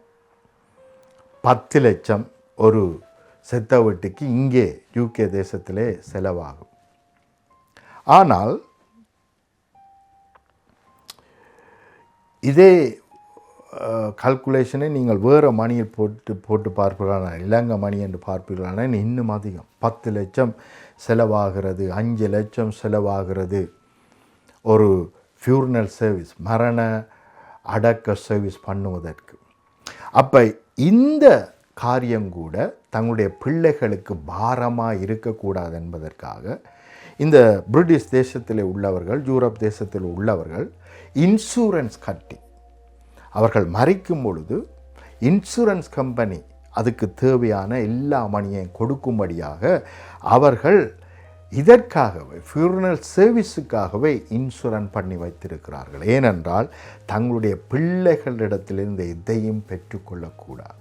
10 லட்சம் ஒரு செத்த வீட்டுக்கு இங்கே யூகே தேசத்திலே செலவாகும். ஆனால் இதே கால்குலேஷனை நீங்கள் வேறு மணியில் போட்டு பார்ப்பீர்களான, இலங்கை மணி என்று பார்ப்பீர்களான இன்னும் அதிகம். 10 லட்சம் செலவாகிறது, 5 லட்சம் செலவாகிறது ஒரு ஃபியூர்னல் சர்வீஸ், மரண அடக்க சர்வீஸ் பண்ணுவதற்கு. அப்போ இந்த காரியம் கூட தங்களுடைய பிள்ளைகளுக்கு பாரமாக இருக்கக்கூடாது என்பதற்காக இந்த பிரிட்டிஷ் தேசத்தில் உள்ளவர்கள், யூரோப் தேசத்தில் உள்ளவர்கள் இன்சூரன்ஸ் கட்டி, அவர்கள் மரிக்கும் பொழுது இன்சூரன்ஸ் கம்பெனி அதுக்கு தேவையான எல்லா மணியையும் கொடுக்கும்படியாக அவர்கள் இதற்காகவே ஃபியூனரல் சர்வீஸுக்காகவே இன்சூரன்ஸ் பண்ணி வைத்திருக்கிறார்கள். ஏனென்றால் தங்களுடைய பிள்ளைகளிடத்திலிருந்து எதையும் பெற்றுக்கொள்ளக்கூடாது,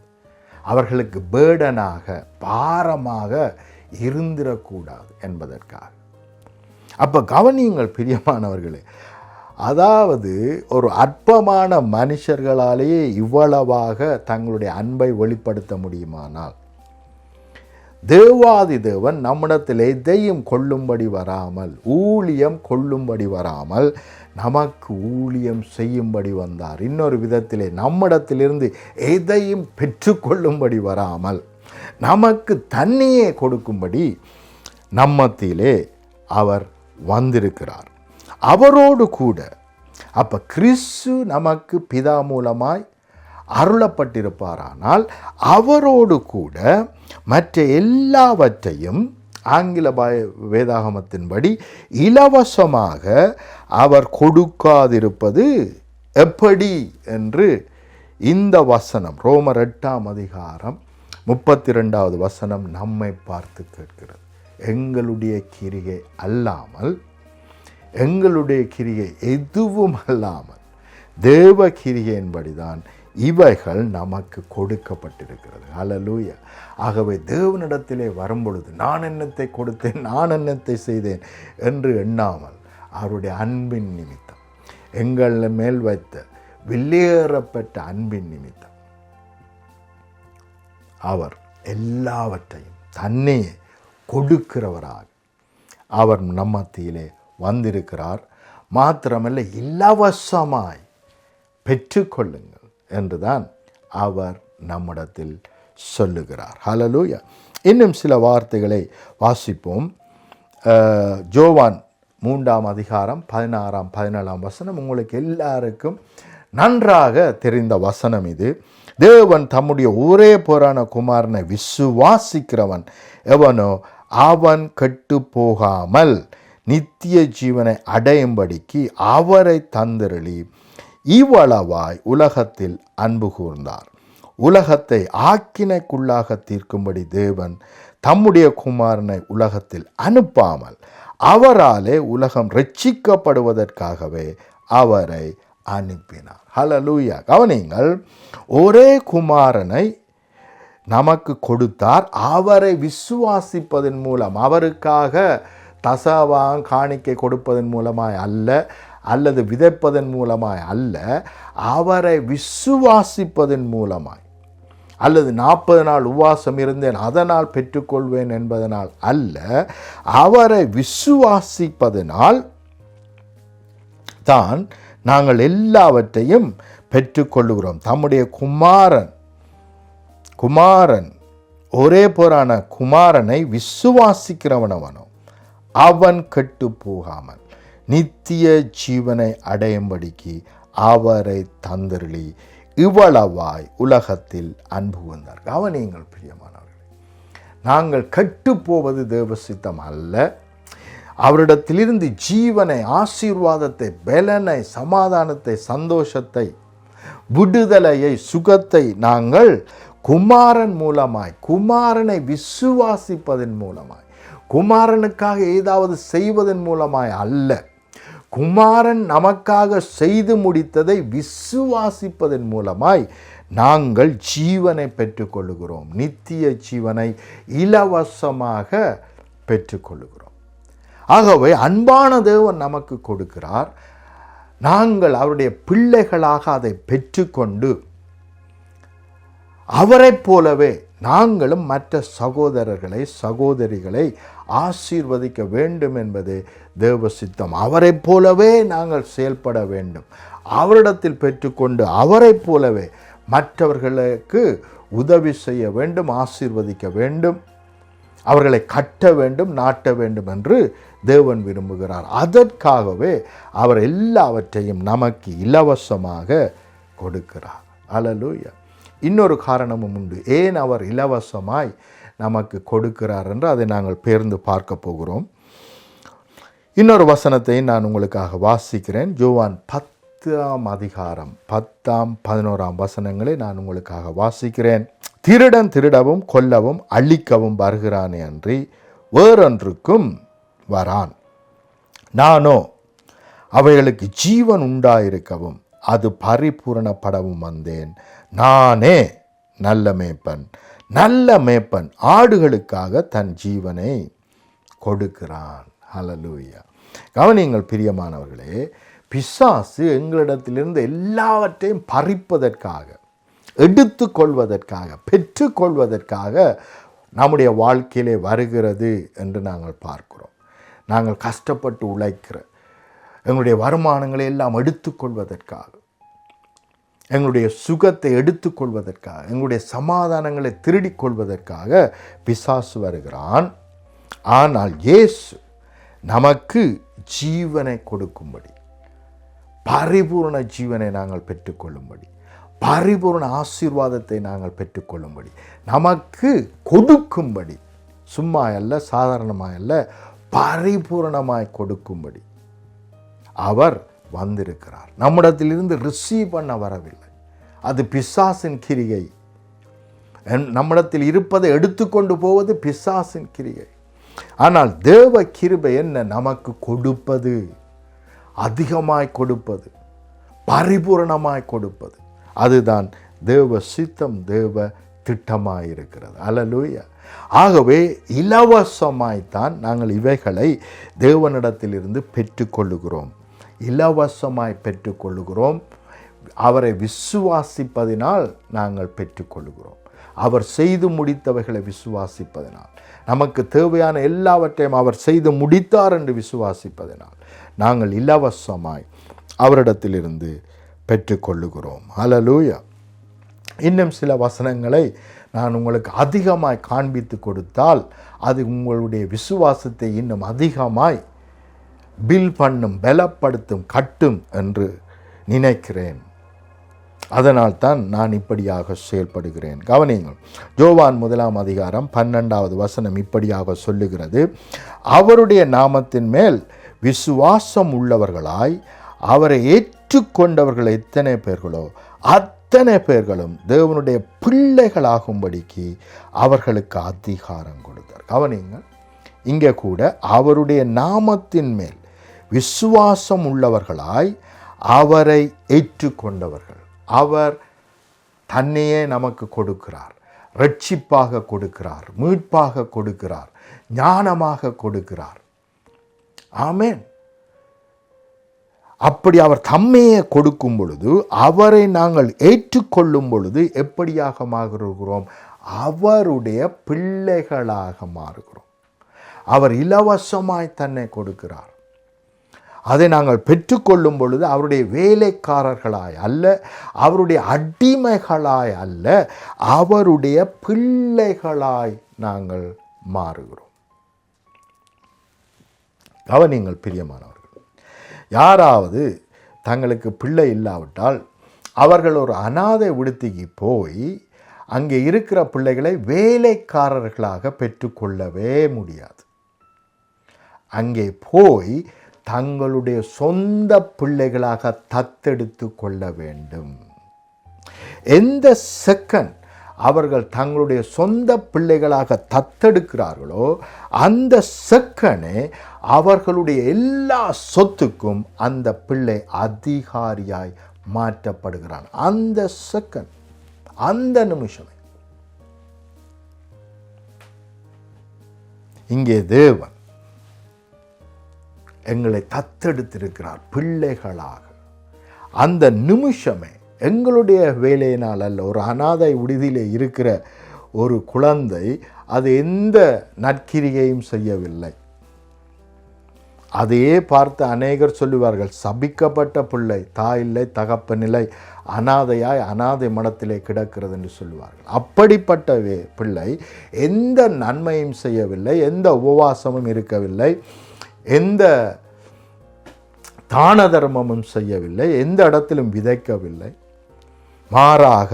அவர்களுக்கு பேர்டனாக, பாரமாக இருந்திடக்கூடாது என்பதற்காக. அப்போ கவனியுங்கள் பிரியமானவர்களே, அதாவது ஒரு அற்பமான மனுஷர்களாலேயே இவ்வளவாக தங்களுடைய அன்பை வெளிப்படுத்த முடியுமானால், தேவாதி தேவன் நம்மிடத்தில் எதையும் கொள்ளும்படி வராமல், ஊழியம் கொள்ளும்படி வராமல் நமக்கு ஊழியம் செய்யும்படி வந்தார். இன்னொரு விதத்திலே நம்மிடத்திலிருந்து எதையும் பெற்றுக்கொள்ளும்படி வராமல் நமக்கு தன்னையே கொடுக்கும்படி நம்மத்திலே அவர் வந்திருக்கிறார். அவரோடு கூட அப்போ கிறிஸ்து நமக்கு பிதா மூலமாய் அருளப்பட்டிருப்பாரானால் அவரோடு கூட மற்ற எல்லாவற்றையும் ஆங்கில வேதாகமத்தின்படி இலவசமாக அவர் கொடுக்காதிருப்பது எப்படி என்று இந்த வசனம், ரோமர் 8ஆம் அதிகாரம் 32வது வசனம் நம்மை பார்த்து கேட்கிறது. எங்களுடைய கிரியை அல்லாமல், எங்களுடைய கிரியை எதுவும் அல்லாமல் தேவ கிரியின்படிதான் இவைகள் நமக்கு கொடுக்கப்பட்டிருக்கிறது. ஹல்லேலூயா. ஆகவே தேவனிடத்திலே வரும்பொழுது நான் என்னத்தை கொடுத்தேன், நான் என்னத்தை செய்தேன் என்று எண்ணாமல் அவருடைய அன்பின் நிமித்தம், எங்கள் மேல் வைத்த வெளியேறப்பட்ட அன்பின் நிமித்தம் அவர் எல்லாவற்றையும் தன்னையே கொடுக்கிறவராக அவர் நம்மத்திலே வந்திருக்கிறார். மாத்திரமல்ல, இலவசமாய் பெற்றுக்கொள்ளுங்கள் என்றுதான் அவர் நம்மிடத்தில் சொல்லுகிறார். ஹல்லேலூயா. இன்னும் சில வார்த்தைகளை வாசிப்போம். யோவான் 3ஆம் அதிகாரம் 16, 17 வசனம் உங்களுக்கு எல்லாருக்கும் நன்றாக தெரிந்த வசனம் இது. தேவன் தம்முடைய ஒரே பேரான குமாரனை விசுவாசிக்கிறவன் எவனோ அவன் கெட்டு போகாமல் நித்திய ஜீவனை அடையும்படிக்கு அவரை தந்தருளி இவ்வளவாய் உலகத்தில் அன்பு கூர்ந்தார். உலகத்தை ஆக்கினைக்குள்ளாக தீர்க்கும்படி தேவன் தம்முடைய குமாரனை உலகத்தில் அனுப்பாமல் அவராலே உலகம் ரட்சிக்கப்படுவதற்காகவே அவரை அனுப்பினார். ஹல்லேலூயா. கவனிங்கள், ஒரே குமாரனை நமக்கு கொடுத்தார். அவரை விசுவாசிப்பதன் மூலம், அவருக்காக தசவாங் காணிக்கை கொடுப்பதன் மூலமாய் அல்ல, அல்லது விதைப்பதன் மூலமாய் அல்ல, அவரை விசுவாசிப்பதன் மூலமாய், அல்லது 40 நாள் உபவாசம் இருந்தேன் அதனால் பெற்றுக்கொள்வேன் என்பதனால் அல்ல, அவரை விசுவாசிப்பதனால் தான் நாங்கள் எல்லாவற்றையும் பெற்றுக்கொள்ளுகிறோம். தம்முடைய குமாரன் ஒரே பேரான குமாரனை விசுவாசிக்கிறவனவனோ அவன் கெட்டு போகாமல் நித்திய ஜீவனை அடையும்படிக்கு அவரை தந்தருளி இவ்வளவாய் உலகத்தில் அன்பு வந்தார். கவனியுங்கள் பிரியமானவர்களே, நாங்கள் கெட்டு போவது தேவ சித்தம் அல்ல. அவரிடத்திலிருந்து ஜீவனை, ஆசீர்வாதத்தை, பலனை, சமாதானத்தை, சந்தோஷத்தை, விடுதலையை, சுகத்தை நாங்கள் குமாரன் மூலமாய், குமாரனை விசுவாசிப்பதன் மூலமாய், குமாரனுக்காக ஏதாவது செய்வதன் மூலமாய் அல்ல, குமாரன் நமக்காக செய்து முடித்ததை விசுவாசிப்பதன் மூலமாய் நாங்கள் ஜீவனை பெற்றுக்கொள்ளுகிறோம். நித்திய ஜீவனை இலவசமாக பெற்றுக்கொள்ளுகிறோம். ஆகவே அன்பான தேவன் நமக்கு கொடுக்கிறார். நாங்கள் அவருடைய பிள்ளைகளாக அதை பெற்றுக்கொண்டு அவரைப் போலவே நாங்களும் மற்ற சகோதரர்களை, சகோதரிகளை ஆசீர்வதிக்க வேண்டும் என்பது தேவ சித்தம். அவரைப் போலவே நாங்கள் செயல்பட வேண்டும். அவரிடத்தில் பெற்றுக்கொண்டு அவரைப் போலவே மற்றவர்களுக்கு உதவி செய்ய வேண்டும், ஆசீர்வதிக்க வேண்டும், அவர்களை கட்ட வேண்டும், நாட்ட வேண்டும் என்று தேவன் விரும்புகிறார். அதற்காகவே அவர் எல்லாவற்றையும் நமக்கு இலவசமாக கொடுக்கிறார். ஹல்லேலூயா. இன்னொரு காரணமும் உண்டு, ஏன் அவர் இலவசமாய் நமக்கு கொடுக்கிறார் என்று அதை நாங்கள் பேர்ந்து பார்க்க போகிறோம். இன்னொரு வசனத்தை நான் உங்களுக்காக வாசிக்கிறேன். யோவான் 10ஆம் அதிகாரம் 10, 11 வசனங்களை நான் உங்களுக்காக வாசிக்கிறேன். திருடன் திருடவும் கொல்லவும் அழிக்கவும் வருகிறானே அன்றி வேறொன்றுக்கும் வரான். நானோ அவைகளுக்கு ஜீவன் உண்டாயிருக்கவும் அது பரிபூரணப்படவும் வந்தேன். நானே நல்ல மேய்ப்பன். நல்ல மேய்ப்பன் ஆடுகளுக்காக தன் ஜீவனை கொடுக்கிறான். ஹல்லேலூயா. கவனியுங்கள் பிரியமானவர்களே, பிசாசு எங்களிடத்திலிருந்து எல்லாவற்றையும் பறிப்பதற்காக, எடுத்துக்கொள்வதற்காக, பெற்றுக்கொள்வதற்காக நம்முடைய வாழ்க்கையிலே வருகிறது என்று நாங்கள் பார்க்கிறோம். நாங்கள் கஷ்டப்பட்டு உழைக்கிற எங்களுடைய வருமானங்களை எல்லாம் எடுத்துக்கொள்வதற்காக, எங்களுடைய சுகத்தை எடுத்துக்கொள்வதற்காக, எங்களுடைய சமாதானங்களை திருடிக்கொள்வதற்காக பிசாசு வருகிறான். ஆனால் இயேசு நமக்கு ஜீவனை கொடுக்கும்படி, பரிபூர்ண ஜீவனை நாங்கள் பெற்றுக்கொள்ளும்படி, பரிபூர்ண ஆசீர்வாதத்தை நாங்கள் பெற்றுக்கொள்ளும்படி, நமக்கு கொடுக்கும்படி, சும்மா அல்ல, சாதாரணமாய் அல்ல, பரிபூர்ணமாய் கொடுக்கும்படி அவர் வந்திருக்கிறார். நம்மிடத்திலிருந்து ரிசீவ் பண்ண வரவில்லை. அது பிசாசின் கிரியை. நம்மிடத்தில் இருப்பதை எடுத்துக்கொண்டு போவது பிசாசின் கிரியை. ஆனால் தேவ கிருபை என்ன? நமக்கு கொடுப்பது, அதிகமாய் கொடுப்பது, பரிபூரணமாய் கொடுப்பது. அதுதான் தேவ சித்தம், தேவ திட்டமாயிருக்கிறது. அல்லேலூயா. ஆகவே இலவசமாய்த்தான் நாங்கள் இவைகளை தேவனிடத்திலிருந்து பெற்றுக்கொள்ளுகிறோம். இலவசமாய் பெற்றுக்கொள்ளுகிறோம். அவரை விசுவாசிப்பதினால் நாங்கள் பெற்றுக்கொள்ளுகிறோம். அவர் செய்து முடித்தவைகளை விசுவாசிப்பதனால், நமக்கு தேவையான எல்லாவற்றையும் அவர் செய்து முடித்தார் என்று விசுவாசிப்பதனால் நாங்கள் இலவசமாய் அவரிடத்திலிருந்து பெற்றுக்கொள்ளுகிறோம். ஹல்லேலூயா. இன்னும் சில வசனங்களை நான் உங்களுக்கு அதிகமாய் காண்பித்து கொடுத்தால் அது உங்களுடைய விசுவாசத்தை இன்னும் அதிகமாய் பலப்படுத்தும், கட்டும் என்று நினைக்கிறேன். அதனால்தான் நான் இப்படியாக செயல்படுகிறேன். கவனியுங்கள், யோவான் 1:12 இப்படியாக சொல்லுகிறது, அவருடைய நாமத்தின் மேல் விசுவாசம் உள்ளவர்களாய் அவரை ஏற்றுக்கொண்டவர்கள் எத்தனை பேர்களோ அத்தனை பேர்களும் தேவனுடைய பிள்ளைகளாகும்படிக்கு அவர்களுக்கு அதிகாரம் கொடுத்தார். கவனியுங்கள், இங்கே கூட அவருடைய நாமத்தின் மேல் விசுவாசம் உள்ளவர்களாய் அவரை ஏற்றுக்கொண்டவர்கள். அவர் தன்னையே நமக்கு கொடுக்கிறார், ரட்சிப்பாக கொடுக்கிறார், மீட்பாக கொடுக்கிறார், ஞானமாக கொடுக்கிறார். ஆமென். அப்படி அவர் தம்மையே கொடுக்கும் பொழுது, அவரை நாங்கள் ஏற்றுக்கொள்ளும் பொழுது எப்படியாக மாறுகிறோம்? அவருடைய பிள்ளைகளாக மாறுகிறோம். அவர் இலவசமாய் தன்னை கொடுக்கிறார். அதை நாங்கள் பெற்றுக்கொள்ளும் பொழுது அவருடைய வேலைக்காரர்களாய் அல்ல, அவருடைய அடிமைகளாய் அல்ல, அவருடைய பிள்ளைகளாய் நாங்கள் மாறுகிறோம். கவனியுங்கள் பிரியமானவர்கள், யாராவது தங்களுக்கு பிள்ளை இல்லாவிட்டால் அவர்கள் ஒரு அநாதை விடுதிக்கு போய் அங்கே இருக்கிற பிள்ளைகளை வேலைக்காரர்களாக பெற்றுக்கொள்ளவே முடியாது. அங்கே போய் தங்களுடைய சொந்த பிள்ளைகளாக தத்தெடுத்து கொள்ள வேண்டும். எந்த செகண்ட் அவர்கள் தங்களுடைய சொந்த பிள்ளைகளாக தத்தெடுக்கிறார்களோ அந்த செகண்டே அவர்களுடைய எல்லா சொத்துக்கும் அந்த பிள்ளை அதிகாரியாய் மாற்றப்படுகிறான். அந்த செகண்ட், அந்த நிமிஷமே. இங்கே தேவன் எங்களை தத்தெடுத்திருக்கிறார் பிள்ளைகளாக. அந்த நிமிஷமே எங்களுடைய வேலையினால் அல்ல. ஒரு அநாதை விடுதியிலே இருக்கிற ஒரு குழந்தை அது எந்த நற்கிரியையும் செய்யவில்லை. அதையே பார்த்து அநேகர் சொல்லுவார்கள், சபிக்கப்பட்ட பிள்ளை, தாயில்லை தகப்பனில்லை, அநாதையாய் அநாதை மடத்திலே கிடக்கிறது என்று சொல்லுவார்கள். அப்படிப்பட்ட பிள்ளை எந்த நன்மையும் செய்யவில்லை, எந்த உபவாசமும் இருக்கவில்லை, எந்த தான தர்மமும் செய்யவில்லை, எந்த இடத்திலும் விதைக்கவில்லை. மாறாக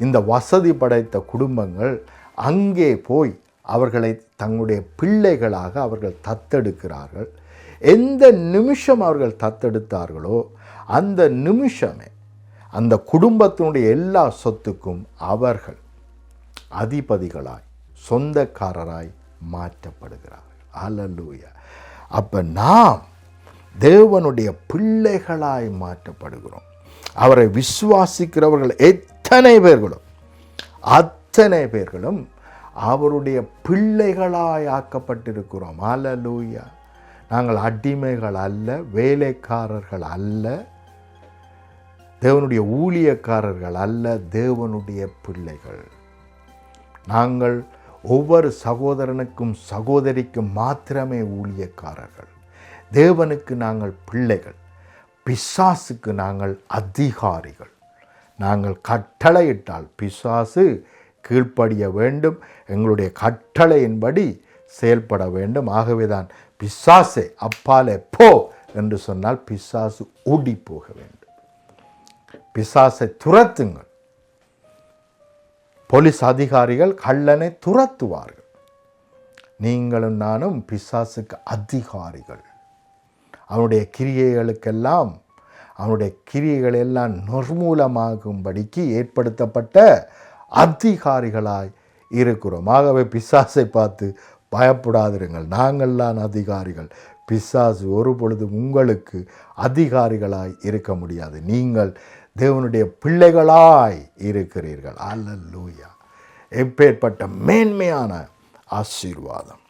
இந்த வசதி படைத்த குடும்பங்கள் அங்கே போய் அவர்களை தங்களுடைய பிள்ளைகளாக அவர்கள் தத்தெடுக்கிறார்கள். எந்த நிமிஷம் அவர்கள் தத்தெடுத்தார்களோ அந்த நிமிஷமே அந்த குடும்பத்தினுடைய எல்லா சொத்துக்கும் அவர்கள் அதிபதிகளாய் சொந்தக்காரராய் மாற்றப்படுகிறார்கள். அல்லேலூயா. அப்போ நாம் தேவனுடைய பிள்ளைகளாய் மாற்றப்படுகிறோம். அவரை விசுவாசிக்கிறவர்கள் எத்தனை பேர்களும் அத்தனை பேர்களும் அவருடைய பிள்ளைகளாய் ஆக்கப்பட்டிருக்கிறோம். அல்லேலூயா. நாங்கள் அடிமைகள் அல்ல, வேலைக்காரர்கள் அல்ல, தேவனுடைய ஊழியக்காரர்கள் அல்ல, தேவனுடைய பிள்ளைகள். நாங்கள் ஒவ்வொரு சகோதரனுக்கும் சகோதரிக்கும் மாத்திரமே ஊழியக்காரர்கள். தேவனுக்கு நாங்கள் பிள்ளைகள், பிசாசுக்கு நாங்கள் அதிகாரிகள். நாங்கள் கட்டளையிட்டால் பிசாசு கீழ்ப்படிய வேண்டும், எங்களுடைய கட்டளையின்படி செயல்பட வேண்டும். ஆகவேதான் பிசாசே அப்பாலே போ என்று சொன்னால் பிசாசு ஓடி போக வேண்டும். பிசாசை துரத்துங்கள். போலீஸ் அதிகாரிகள் கள்ளனை துரத்துவார்கள். நீங்களும் நானும் பிசாசுக்கு அதிகாரிகள். அவனுடைய கிரியைகளுக்கெல்லாம் அவனுடைய கிரியைகள் எல்லாம் நிர்மூலமாகும்படிக்கு ஏற்படுத்தப்பட்ட அதிகாரிகளாய் இருக்கிறோம். ஆகவே பிசாசை பார்த்து பயப்படாதிருங்கள், நாங்கள்தான் அதிகாரிகள். பிசாசு ஒரு பொழுதும் உங்களுக்கு அதிகாரிகளாய் இருக்க முடியாது. நீங்கள் தேவனுடைய பிள்ளைகளாய் இருக்கிறீர்கள். அல்லேலூயா. எப்பேற்பட்ட மேன்மையான ஆசீர்வாதம்.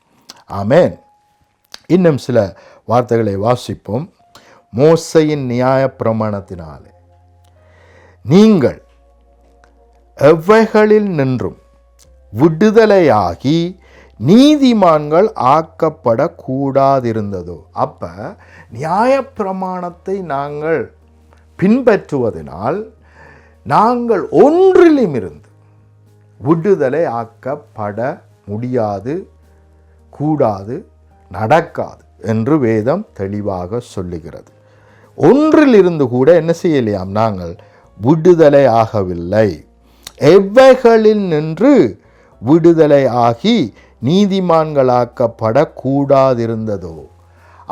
ஆமென். இன்னும் சில வார்த்தைகளை வாசிப்போம். மோசையின் நியாய பிரமாணத்தினாலே நீங்கள் எவைகளில் நின்றும் விடுதலையாகி நீதிமான்கள் ஆக்கப்படக்கூடாதிருந்ததோ. அப்போ நியாய பிரமாணத்தை நாங்கள் பின்பற்றுவதனால் நாங்கள் ஒன்றிலும் இருந்து விடுதலை ஆக்கப்பட முடியாது, கூடாது, நடக்காது என்று வேதம் தெளிவாக சொல்லுகிறது. ஒன்றில் இருந்து கூட என்ன செய்யலையாம், நாங்கள் விடுதலை ஆகவில்லை. எவைகளில் நின்று விடுதலை ஆகி நீதிமான்களாக்கப்படக்கூடாதிருந்ததோ.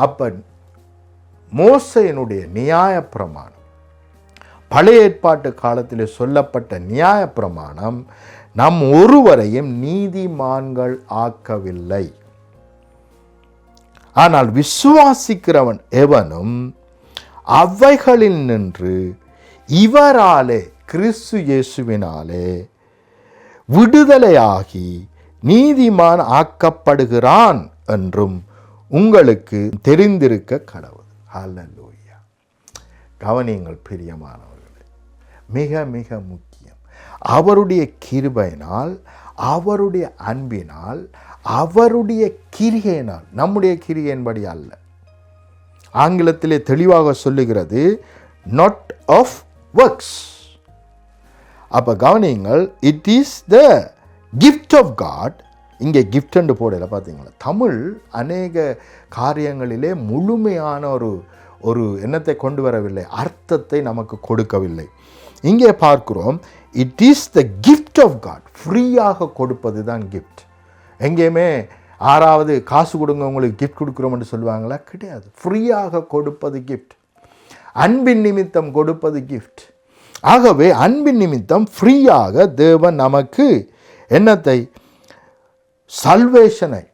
அப்ப மோசேயினுடைய நியாயப்பிரமாணம், பழைய ஏற்பாட்டு காலத்தில் சொல்லப்பட்ட நியாயப்பிரமாணம் நம் ஒருவரையும் நீதிமான்கள் ஆக்கவில்லை. ஆனால் விசுவாசிக்கிறவன் எவனும் அவைகளில் நின்று இவராலே, கிறிஸ்து இயேசுவினாலே விடுதலையாகி நீதிமான் ஆக்கப்படுகிறான் என்றும் உங்களுக்கு தெரிந்திருக்க கடவுள். ஹல்லேலூயா. கவனியுங்கள் பிரியமானவர்களே, மிக மிக முக்கியம். அவருடைய கிருபையினால், அவருடைய அன்பினால், அவருடைய கிரிகையினால், நம்முடைய கிரிகையின்படி அல்ல. ஆங்கிலத்திலே தெளிவாக சொல்லுகிறது, not of works. அப்ப கவனியுங்கள், it is the gift of God. இங்கே கிஃப்ட் என்று போடல, பார்த்தீங்களா? தமிழ் அநேக காரியங்களிலே முழுமையான ஒரு எண்ணத்தை கொண்டு வரவில்லை, அர்த்தத்தை நமக்கு கொடுக்கவில்லை. இங்கே பார்க்கிறோம், it is the gift of God. ஃப்ரீயாக கொடுப்பது தான் கிஃப்ட். எங்கேயுமே ஆறாவது காசு கொடுங்க உங்களுக்கு கிஃப்ட் கொடுக்குறோம் என்று சொல்லுவாங்களா? கிடையாது. ஃப்ரீயாக கொடுப்பது கிஃப்ட். அன்பின் நிமித்தம் கொடுப்பது கிஃப்ட். ஆகவே அன்பின் நிமித்தம் ஃப்ரீயாக தேவன் நமக்கு என்னத்தை, சல்வேஷனை,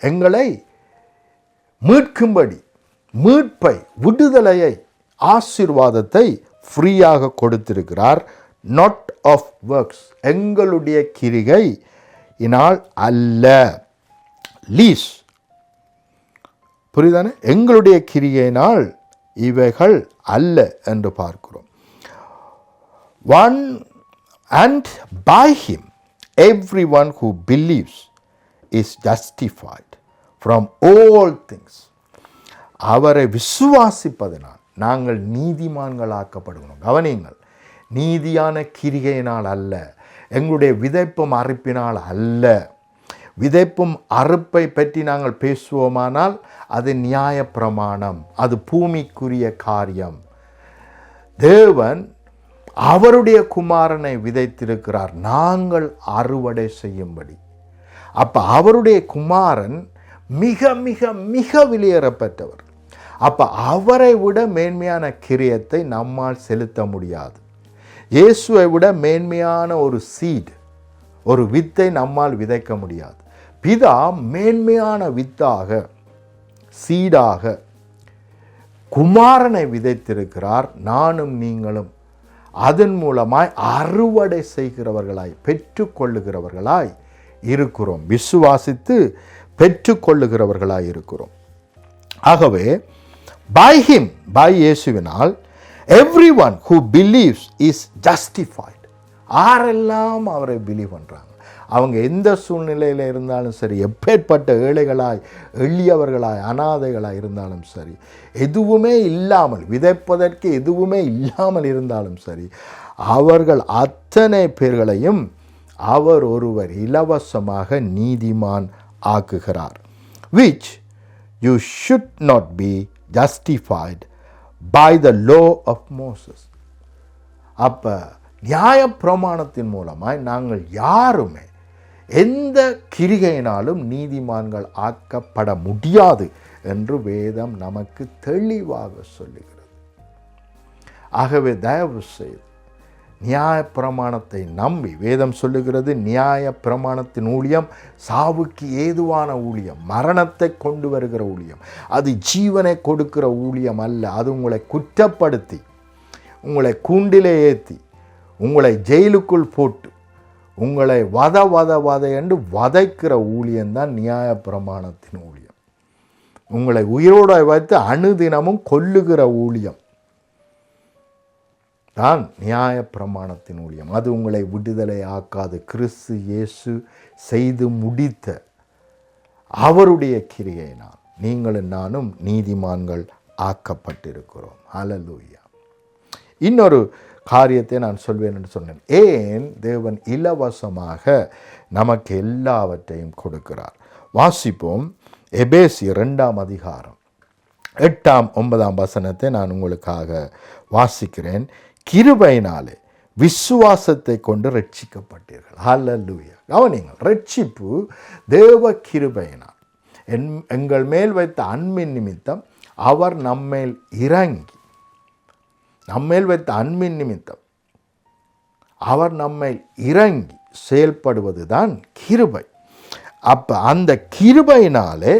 எங்களை மீட்கும்படி, மீட்பை, விடுதலையை, ஆசீர்வாதத்தை ஃப்ரீயாக கொடுத்திருக்கிறார். நாட் ஆஃப் ஒர்க்ஸ், எங்களுடைய கிரிகை இனால் அல்ல. லீஸ், புரியுதானே? எங்களுடைய கிரிகையினால் இவைகள் அல்ல என்று பார்க்கிறோம். One and by him everyone who believes is justified from all things. அவரை விசுவாசிப்பதனால் நாங்கள் நீதிமான்களாக்கப்படுகிறோம். கவனியுங்கள், நீதியான கிரிகையினால் அல்ல, எங்களுடைய விதைப்பும் அறுப்பினால் அல்ல. விதைப்பும் அறுப்பை பற்றி நாங்கள் பேசுவோமானால் அது நியாய பிரமாணம், அது பூமிக்குரிய காரியம். தேவன் அவருடைய குமாரனை விதைத்திருக்கிறார் நாங்கள் அறுவடை செய்யும்படி. அப்ப அவருடைய குமாரன் மிக மிக மிக வெளியேறப்பட்டவர். அப்ப அவரை விட மேன்மையான கிரியத்தை நம்மால் செலுத்த முடியாது. இயேசுவை விட மேன்மையான ஒரு சீட், ஒரு வித்தை நம்மால் விதைக்க முடியாது. பிதா மேன்மையான வித்தாக, சீடாக குமாரனை விதைத்திருக்கிறார். நானும் நீங்களும் அதன் மூலமாய் அறுவடை செய்கிறவர்களாய், பெற்றுக்கொள்ளுகிறவர்களாய் இருக்கிறோம். விசுவாசித்து பெற்றுக்கொள்ளுகிறவர்களாய் இருக்கிறோம். ஆகவே by him, by இயேசுவினால் everyone who believes is justified. யாரெல்லாம் அவரை பிலீவ் பண்றாங்க, அவங்க எந்த சூழ்நிலையில் இருந்தாலும் சரி, எப்பேற்பட்ட ஏழைகளாய், எளியவர்களாய், அனாதைகளாய் இருந்தாலும் சரி, எதுவுமே இல்லாமல், விதைப்பதற்கு எதுவுமே இல்லாமல் இருந்தாலும் சரி, அவர்கள் அத்தனை பேர்களையும் அவர் ஒருவர் இலவசமாக நீதிமான் ஆக்குகிறார். which you should not be justified by the law of Moses. அப்ப நியாய பிரமாணத்தின் மூலமாய் நாங்கள் யாருமே எந்த கிரிகையினாலும் நீதிமான்கள் ஆக்கப்பட முடியாது என்று வேதம் நமக்கு தெளிவாக சொல்லுகிறது. ஆகவே தயவு செய்து நியாய பிரமாணத்தை நம்பி, வேதம் சொல்லுகிறது நியாய பிரமாணத்தின் ஊழியம் சாவுக்கு ஏதுவான ஊழியம், மரணத்தை கொண்டு வருகிற ஊழியம், அது ஜீவனை கொடுக்கிற ஊழியம் அல்ல. அது உங்களை குற்றப்படுத்தி, உங்களை கூண்டிலே ஏற்றி, உங்களை ஜெயிலுக்குள் போட்டு, உங்களை வத என்று வதைக்கிற ஊழியம்தான் நியாய பிரமாணத்தின் ஊழியம். உங்களை உயிரோடு வைத்து அணுதினமும் கொல்லுகிற ஊழியம் தான் நியாய பிரமாணத்தின் ஊழியம். அது உங்களை விடுதலை ஆக்காது. கிறிஸ்து இயேசு செய்து முடித்த அவருடைய கிரியையினால் நீங்களும் நானும் நீதிமான்கள் ஆக்கப்பட்டிருக்கிறோம். ஹல்லேலூயா. இன்னொரு காரியத்தை நான் சொல்வேன் என்று சொன்னேன். ஏன் தேவன் இலவசமாக நமக்கு எல்லாவற்றையும் கொடுக்கிறார்? வாசிப்போம். எபேசியர் 2ஆம் அதிகாரம் 8ஆம் 9ஆம் வசனத்தை நான் உங்களுக்காக வாசிக்கிறேன். கிருபையினாலே விசுவாசத்தை கொண்டு ரட்சிக்கப்பட்டீர்கள். ஹல்லேலூயா. கவனிங்கள், ரட்சிப்பு தேவ கிருபையினால் எங்கள் மேல் வைத்த அன்பின் நிமித்தம் அவர் நம்மேல் இறங்கி, நம்மேல் வைத்த அன்பின் நிமித்தம் அவர் நம்மேல் இறங்கி செயல்படுவதுதான் கிருபை. அப்போ அந்த கிருபையினாலே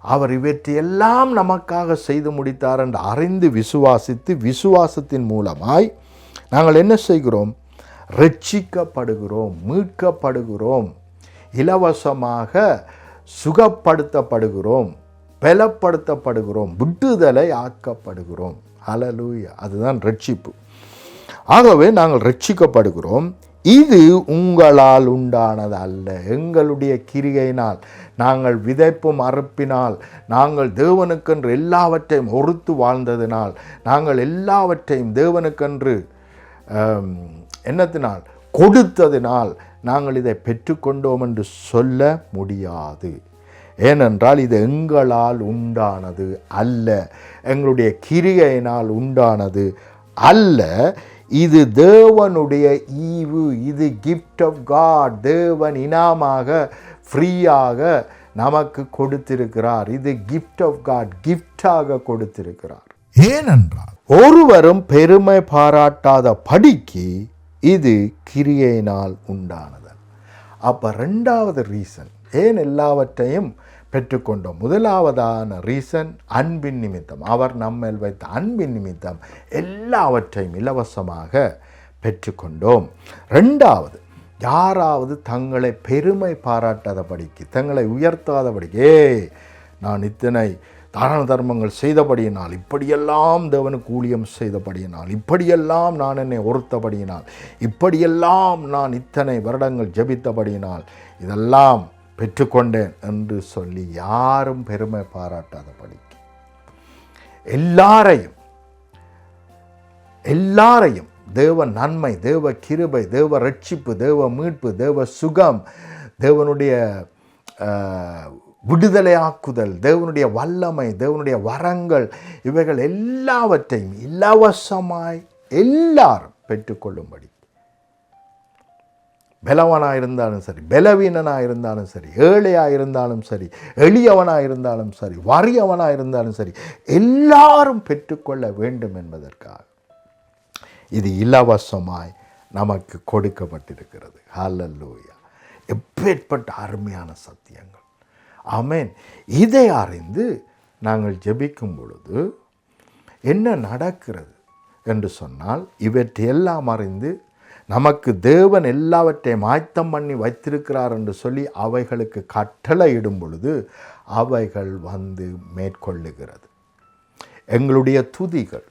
அவர் இவற்றையெல்லாம் நமக்காக செய்து முடித்தார் என்று அறிந்து விசுவாசித்து, விசுவாசத்தின் மூலமாய் நாங்கள் என்ன செய்கிறோம்? ரட்சிக்கப்படுகிறோம், மீட்கப்படுகிறோம், இலவசமாக சுகப்படுத்தப்படுகிறோம், பலப்படுத்தப்படுகிறோம், விடுதலை ஆக்கப்படுகிறோம். ஹல்லேலூயா. அதுதான் ரட்சிப்பு. ஆகவே நாங்கள் ரட்சிக்கப்படுகிறோம். இது உங்களால் உண்டானது அல்ல, எங்களுடைய கிரிகையினால், நாங்கள் விதைப்பும் அறுப்பினால், நாங்கள் தேவனுக்கென்று எல்லாவற்றையும் ஒருத்து வாழ்ந்ததினால், நாங்கள் எல்லாவற்றையும் தேவனுக்கென்று என்னத்தினால் கொடுத்ததினால் நாங்கள் இதை பெற்றுக்கொண்டோம் என்று சொல்ல முடியாது. ஏனென்றால் இது எங்களால் உண்டானது அல்ல, எங்களுடைய கிரிகையினால் உண்டானது அல்ல. இது தேவனுடைய ஈவு, இது கிஃப்ட் ஆஃப் காட். தேவன் இனாமாக ஃப்ரீயாக நமக்கு கொடுத்திருக்கிறார். இது கிஃப்ட் ஆஃப் காட், கிஃப்டாக கொடுத்திருக்கிறார். ஏனென்றால் ஒருவரும் பெருமை பாராட்டாத படிக்கு இது கிரியையினால் உண்டானது. அப்போ 2வது ரீசன் ஏன் எல்லாவற்றையும் பெற்றுக்கொண்டோம். முதலாவதான ரீசன் அன்பின் நிமித்தம். அவர் நம்மேல் வைத்த அன்பின் நிமித்தம் எல்லாவற்றையும் இலவசமாக பெற்றுக்கொண்டோம். 2வது, யாராவது தங்களை பெருமை பாராட்டாதபடிக்கு, தங்களை உயர்த்தாதபடிக்கு, நான் இத்தனை தான தர்மங்கள் செய்தபடியினால், இப்படியெல்லாம் தேவனுக்கு ஊழியம் செய்தபடியினால், இப்படியெல்லாம் நான் என்னை ஒருத்தபடியினால், இப்படியெல்லாம் நான் இத்தனை வருடங்கள் ஜெபித்தபடியினால் இதெல்லாம் பெற்றுக்கொண்டேன் என்று சொல்லி யாரும் பெருமை பாராட்டாதபடிக்கு, எல்லாரையும் தேவ நன்மை, தேவ கிருபை, தேவ ரட்சிப்பு, தேவ மீட்பு, தேவ சுகம், தேவனுடைய விடுதலையாக்குதல், தேவனுடைய வல்லமை, தேவனுடைய வரங்கள், இவைகள் எல்லாவற்றையும் இலவசமாய் எல்லாரும் பெற்றுக்கொள்ளும்படி, பலவனாக இருந்தாலும் சரி, பலவீனனாக இருந்தாலும் சரி, ஏழையாக இருந்தாலும் சரி, எளியவனாக இருந்தாலும் சரி, வறியவனாக இருந்தாலும் சரி, எல்லாரும் பெற்றுக்கொள்ள வேண்டும் என்பதற்காக இது இலவசமாய் நமக்கு கொடுக்கப்பட்டிருக்கிறது. ஹல்லேலூயா. எப்பேற்பட்ட அருமையான சத்தியங்கள். ஆமென். இதை அறிந்து நாங்கள் ஜெபிக்கும் பொழுது என்ன நடக்கிறது என்று சொன்னால், இவற்றையெல்லாம் அறிந்து நமக்கு தேவன் எல்லாவற்றையும் ஆயத்தம் பண்ணி வைத்திருக்கிறார் என்று சொல்லி அவைகளுக்கு கட்டளையிடும் பொழுது அவைகள் வந்து மேற்கொள்ளுகிறது. எங்களுடைய துதிகள்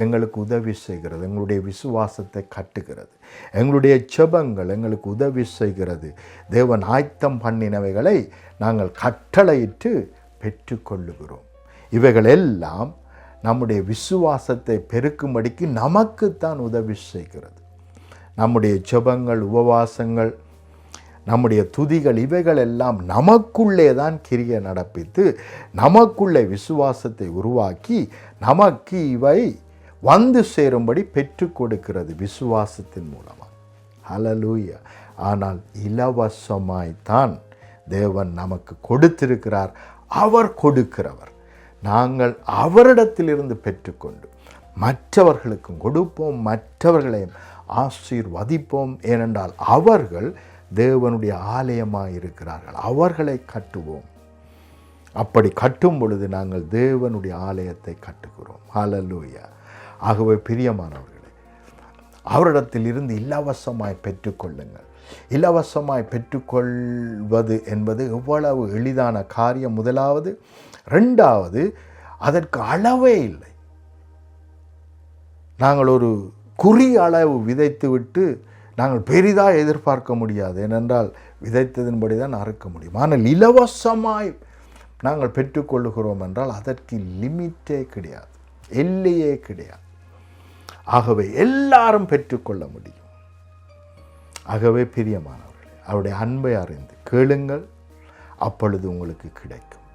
எங்களுக்கு உதவி செய்கிறது, எங்களுடைய விசுவாசத்தை கட்டுகிறது. எங்களுடைய ஜெபங்கள் எங்களுக்கு உதவி செய்கிறது. தேவன் ஆயத்தம் பண்ணினவைகளை நாங்கள் கட்டளையிட்டு பெற்றுக்கொள்ளுகிறோம். இவைகள் எல்லாம் நம்முடைய விசுவாசத்தை பெருக்கும்படிக்கு நமக்குத்தான் உதவி செய்கிறது. நம்முடைய ஜெபங்கள், உபவாசங்கள், நம்முடைய துதிகள், இவைகள் எல்லாம் நமக்குள்ளே தான் கிரியை நடப்பித்து நமக்குள்ளே விசுவாசத்தை உருவாக்கி நமக்கு இவை வந்து சேரும்படி பெற்றுக் கொடுக்கிறது விசுவாசத்தின் மூலமாக. ஹல்லேலூயா. ஆனால் இலவசமாய்த்தான் தேவன் நமக்கு கொடுத்திருக்கிறார். அவர் கொடுக்கிறவர். நாங்கள் அவரிடத்திலிருந்து பெற்றுக்கொண்டு மற்றவர்களுக்கும் கொடுப்போம், மற்றவர்களையும் ஆசீர்வதிப்போம். ஏனென்றால் அவர்கள் தேவனுடைய ஆலயமாக இருக்கிறார்கள். அவர்களை கட்டுவோம். அப்படி கட்டும் பொழுது நாங்கள் தேவனுடைய ஆலயத்தை கட்டுகிறோம். ஹல்லேலூயா. ஆகவே பிரியமானவர்களே, அவரிடத்தில் இருந்து இலவசமாய் பெற்றுக்கொள்ளுங்கள். இலவசமாய் பெற்றுக்கொள்வது என்பது எவ்வளவு எளிதான காரியம். முதலாவது. 2வது, அதற்கு அளவே இல்லை. நாங்கள் ஒரு குறி அளவு விதைத்து விட்டு நாங்கள் பெரிதாக எதிர்பார்க்க முடியாது. ஏனென்றால் விதைத்ததின்படி தான் அறுக்க முடியும். ஆனால் இலவசமாய் நாங்கள் பெற்றுக்கொள்ளுகிறோம் என்றால் அதற்கு லிமிட்டே கிடையாது, எல்லையே கிடையாது. ஆகவே எல்லாரும் பெற்றுக்கொள்ள முடியும். ஆகவே பிரியமானவர்களே, அவருடைய அன்பை அறிந்து கேளுங்கள், அப்பொழுது உங்களுக்கு கிடைக்கும்.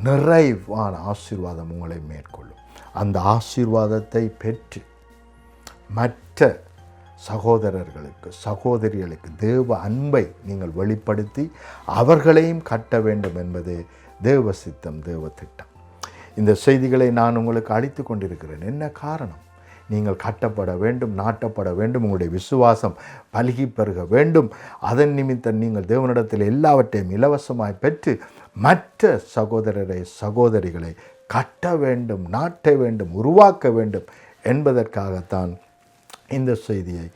நிறைவான ஆசீர்வாதம் உங்களை மேற்கொள்ளும். அந்த ஆசீர்வாதத்தை பெற்று மற்ற சகோதரர்களுக்கு சகோதரிகளுக்கு தேவ அன்பை நீங்கள் வெளிப்படுத்தி அவர்களையும் கட்ட வேண்டும் என்பது தேவ சித்தம், தேவ திட்டம். இந்த செய்திகளை நான் உங்களுக்கு அளித்து கொண்டிருக்கிறேன். என்ன காரணம்? நீங்கள் கட்டப்பட வேண்டும், நாட்டப்பட வேண்டும், உங்களுடைய விசுவாசம் பல்கி பெருக வேண்டும். அதன் நிமித்தம் நீங்கள் தேவனிடத்தில் எல்லாவற்றையும் இலவசமாய் பெற்று மற்ற சகோதரரை சகோதரிகளை கட்ட வேண்டும், நாட்ட வேண்டும், உருவாக்க வேண்டும் என்பதற்காகத்தான் இந்த செய்தியை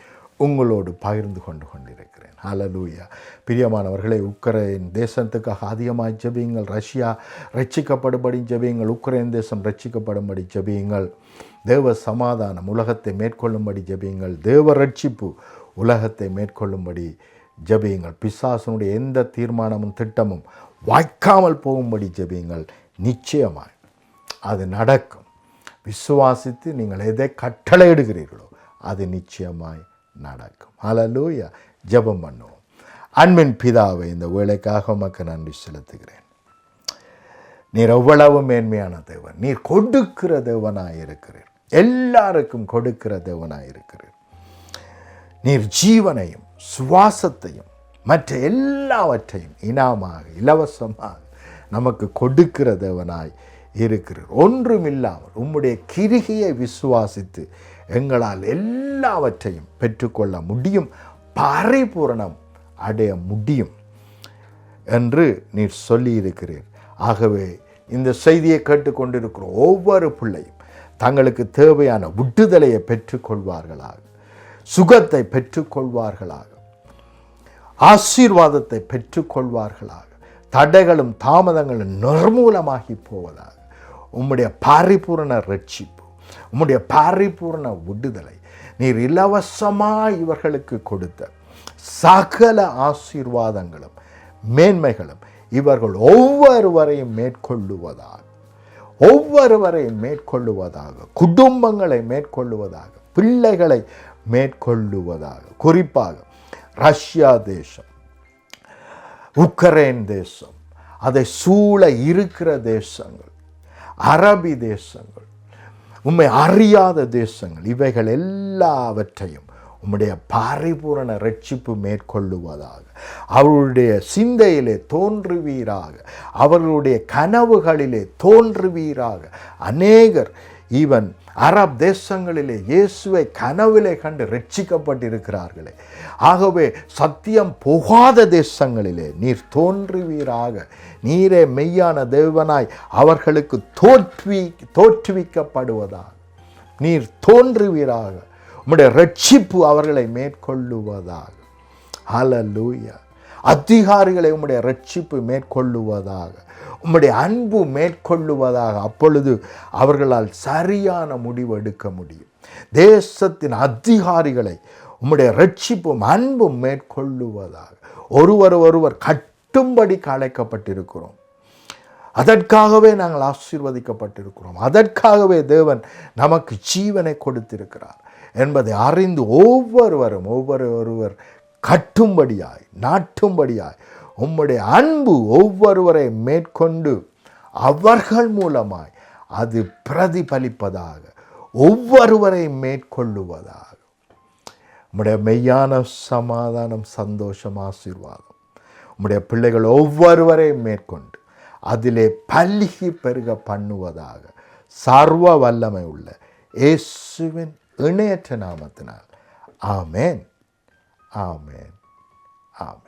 உங்களோடு பகிர்ந்து கொண்டிருக்கிறேன். ஹல்லேலூயா. பிரியமானவர்களை, உக்ரைன் தேசத்துக்காக அதிகமாக ஜெபியுங்கள். ரஷ்யா ரட்சிக்கப்படும்படி ஜெபியுங்கள். உக்ரைன் தேசம் ரட்சிக்கப்படும்படி ஜெபியுங்கள். தேவ சமாதானம் உலகத்தை மேற்கொள்ளும்படி ஜெபியுங்கள். தேவ ரட்சிப்பு உலகத்தை மேற்கொள்ளும்படி ஜெபியுங்கள். பிசாசனுடைய எந்த தீர்மானமும் திட்டமும் வாய்க்காமல் போகும்படி ஜெபியுங்கள். நிச்சயமாய் அது நடக்கும். விசுவாசித்து நீங்கள் எதை கட்டளையிடுகிறீர்களோ அது நிச்சயமாய் நடக்கும். ஹல்லேலூயா. ஜெபம் பண்ணுவோம். அன்பின் பிதாவை, இந்த வேளைக்காக உமக்கு நன்றி செலுத்துகிறேன். நீர் எவ்வளவு மேன்மையான தேவன். நீர் கொடுக்கிற தேவனாய் இருக்கிறீர். எல்லாருக்கும் கொடுக்கிற தேவனாய் இருக்கிறீர். நீர் ஜீவனையும் சுவாசத்தையும் மற்ற எல்லாவற்றையும் இனாமாக இலவசமாக நமக்கு கொடுக்கிற தேவனாய் இருக்கிறீர். ஒன்றுமில்லாமல் உம்முடைய கிரிகையை விசுவாசித்து எங்களால் எல்லாவற்றையும் பெற்றுக்கொள்ள முடியும், பரிபூரணம் அடைய முடியும் என்று நீர் சொல்லியிருக்கிறீர். ஆகவே இந்த செய்தியை கேட்டுக்கொண்டிருக்கிற ஒவ்வொரு பிள்ளையும் தங்களுக்கு தேவையான விடுதலையை பெற்றுக்கொள்வார்களாக, சுகத்தை பெற்றுக்கொள்வார்களாக, ஆசீர்வாதத்தை பெற்றுக்கொள்வார்களாக, தடைகளும் தாமதங்களும் நிர்மூலமாகி போவதாக. உம்முடைய பரிபூரண ரட்சிப்பு, உம்முடைய பரிபூரண விடுதலை, நீர் இலவசமாய் இவர்களுக்கு கொடுத்த சகல ஆசீர்வாதங்களும் மேன்மைகளும் இவர்கள் ஒவ்வொருவரையும் மேற்கொள்ளுவதாக, குடும்பங்களை மேற்கொள்ளுவதாக, பிள்ளைகளை மேற்கொள்ளுவதாக. குறிப்பாக ரஷ்யா தேசம், உக்ரைன் தேசம், அதை சூழ இருக்கிற தேசங்கள், அரபி தேசங்கள், உம்மை அறியாத தேசங்கள், இவைகள் எல்லாவற்றையும் உம்முடைய பரிபூரண ரட்சிப்பு மேற்கொள்ளுவதாக. அவருடைய சிந்தையிலே தோன்றுவீராக, அவர்களுடைய கனவுகளிலே தோன்றுவீராக. அநேகர் ஈவன் அரப் தேசங்களிலே இயேசுவை கனவிலே கண்டு ரட்சிக்கப்பட்டிருக்கிறார்களே. ஆகவே சத்தியம் போகாத தேசங்களிலே நீர் தோன்றுவீராக. நீரே மெய்யான தேவனாய் அவர்களுக்கு தோற்றுவிக்கப்படுவதாக நீர் தோன்றுவீராக. உம்முடைய ரட்சிப்பு அவர்களை மேற்கொள்ளுவதாக. ஹல்லேலூயா. அதிகாரிகளை உம்முடைய ரட்சிப்பு மேற்கொள்ளுவதாக, உம்முடைய அன்பு மேற்கொள்ளுவதாக. அப்பொழுது அவர்களால் சரியான முடிவு எடுக்க முடியும். தேசத்தின் அதிகாரிகளை உம்முடைய ரட்சிப்பும் அன்பும் மேற்கொள்ளுவதாக. ஒருவர் கட்டும்படி அழைக்கப்பட்டிருக்கிறோம். அதற்காகவே நாங்கள் ஆசீர்வதிக்கப்பட்டிருக்கிறோம். அதற்காகவே தேவன் நமக்கு ஜீவனை கொடுத்திருக்கிறார் என்பதை அறிந்து ஒவ்வொருவர் கட்டும்படியாய் நாட்டும்படியாய் உம்முடைய அன்பு ஒவ்வொருவரை மேற்கொண்டு அவர்கள் மூலமாய் அது பிரதிபலிப்பதாக, ஒவ்வொருவரை மேற்கொள்ளுவதாக. உம்முடைய மெய்யான சமாதானம், சந்தோஷம், ஆசீர்வாதம் உம்முடைய பிள்ளைகள் ஒவ்வொருவரையும் மேற்கொண்டு அதிலே பல்கி பெருக பண்ணுவதாக. சர்வ வல்லமை உள்ள இயேசுவின் இணையற்ற நாமத்தினால் ஆமென், ஆமென், ஆமென்.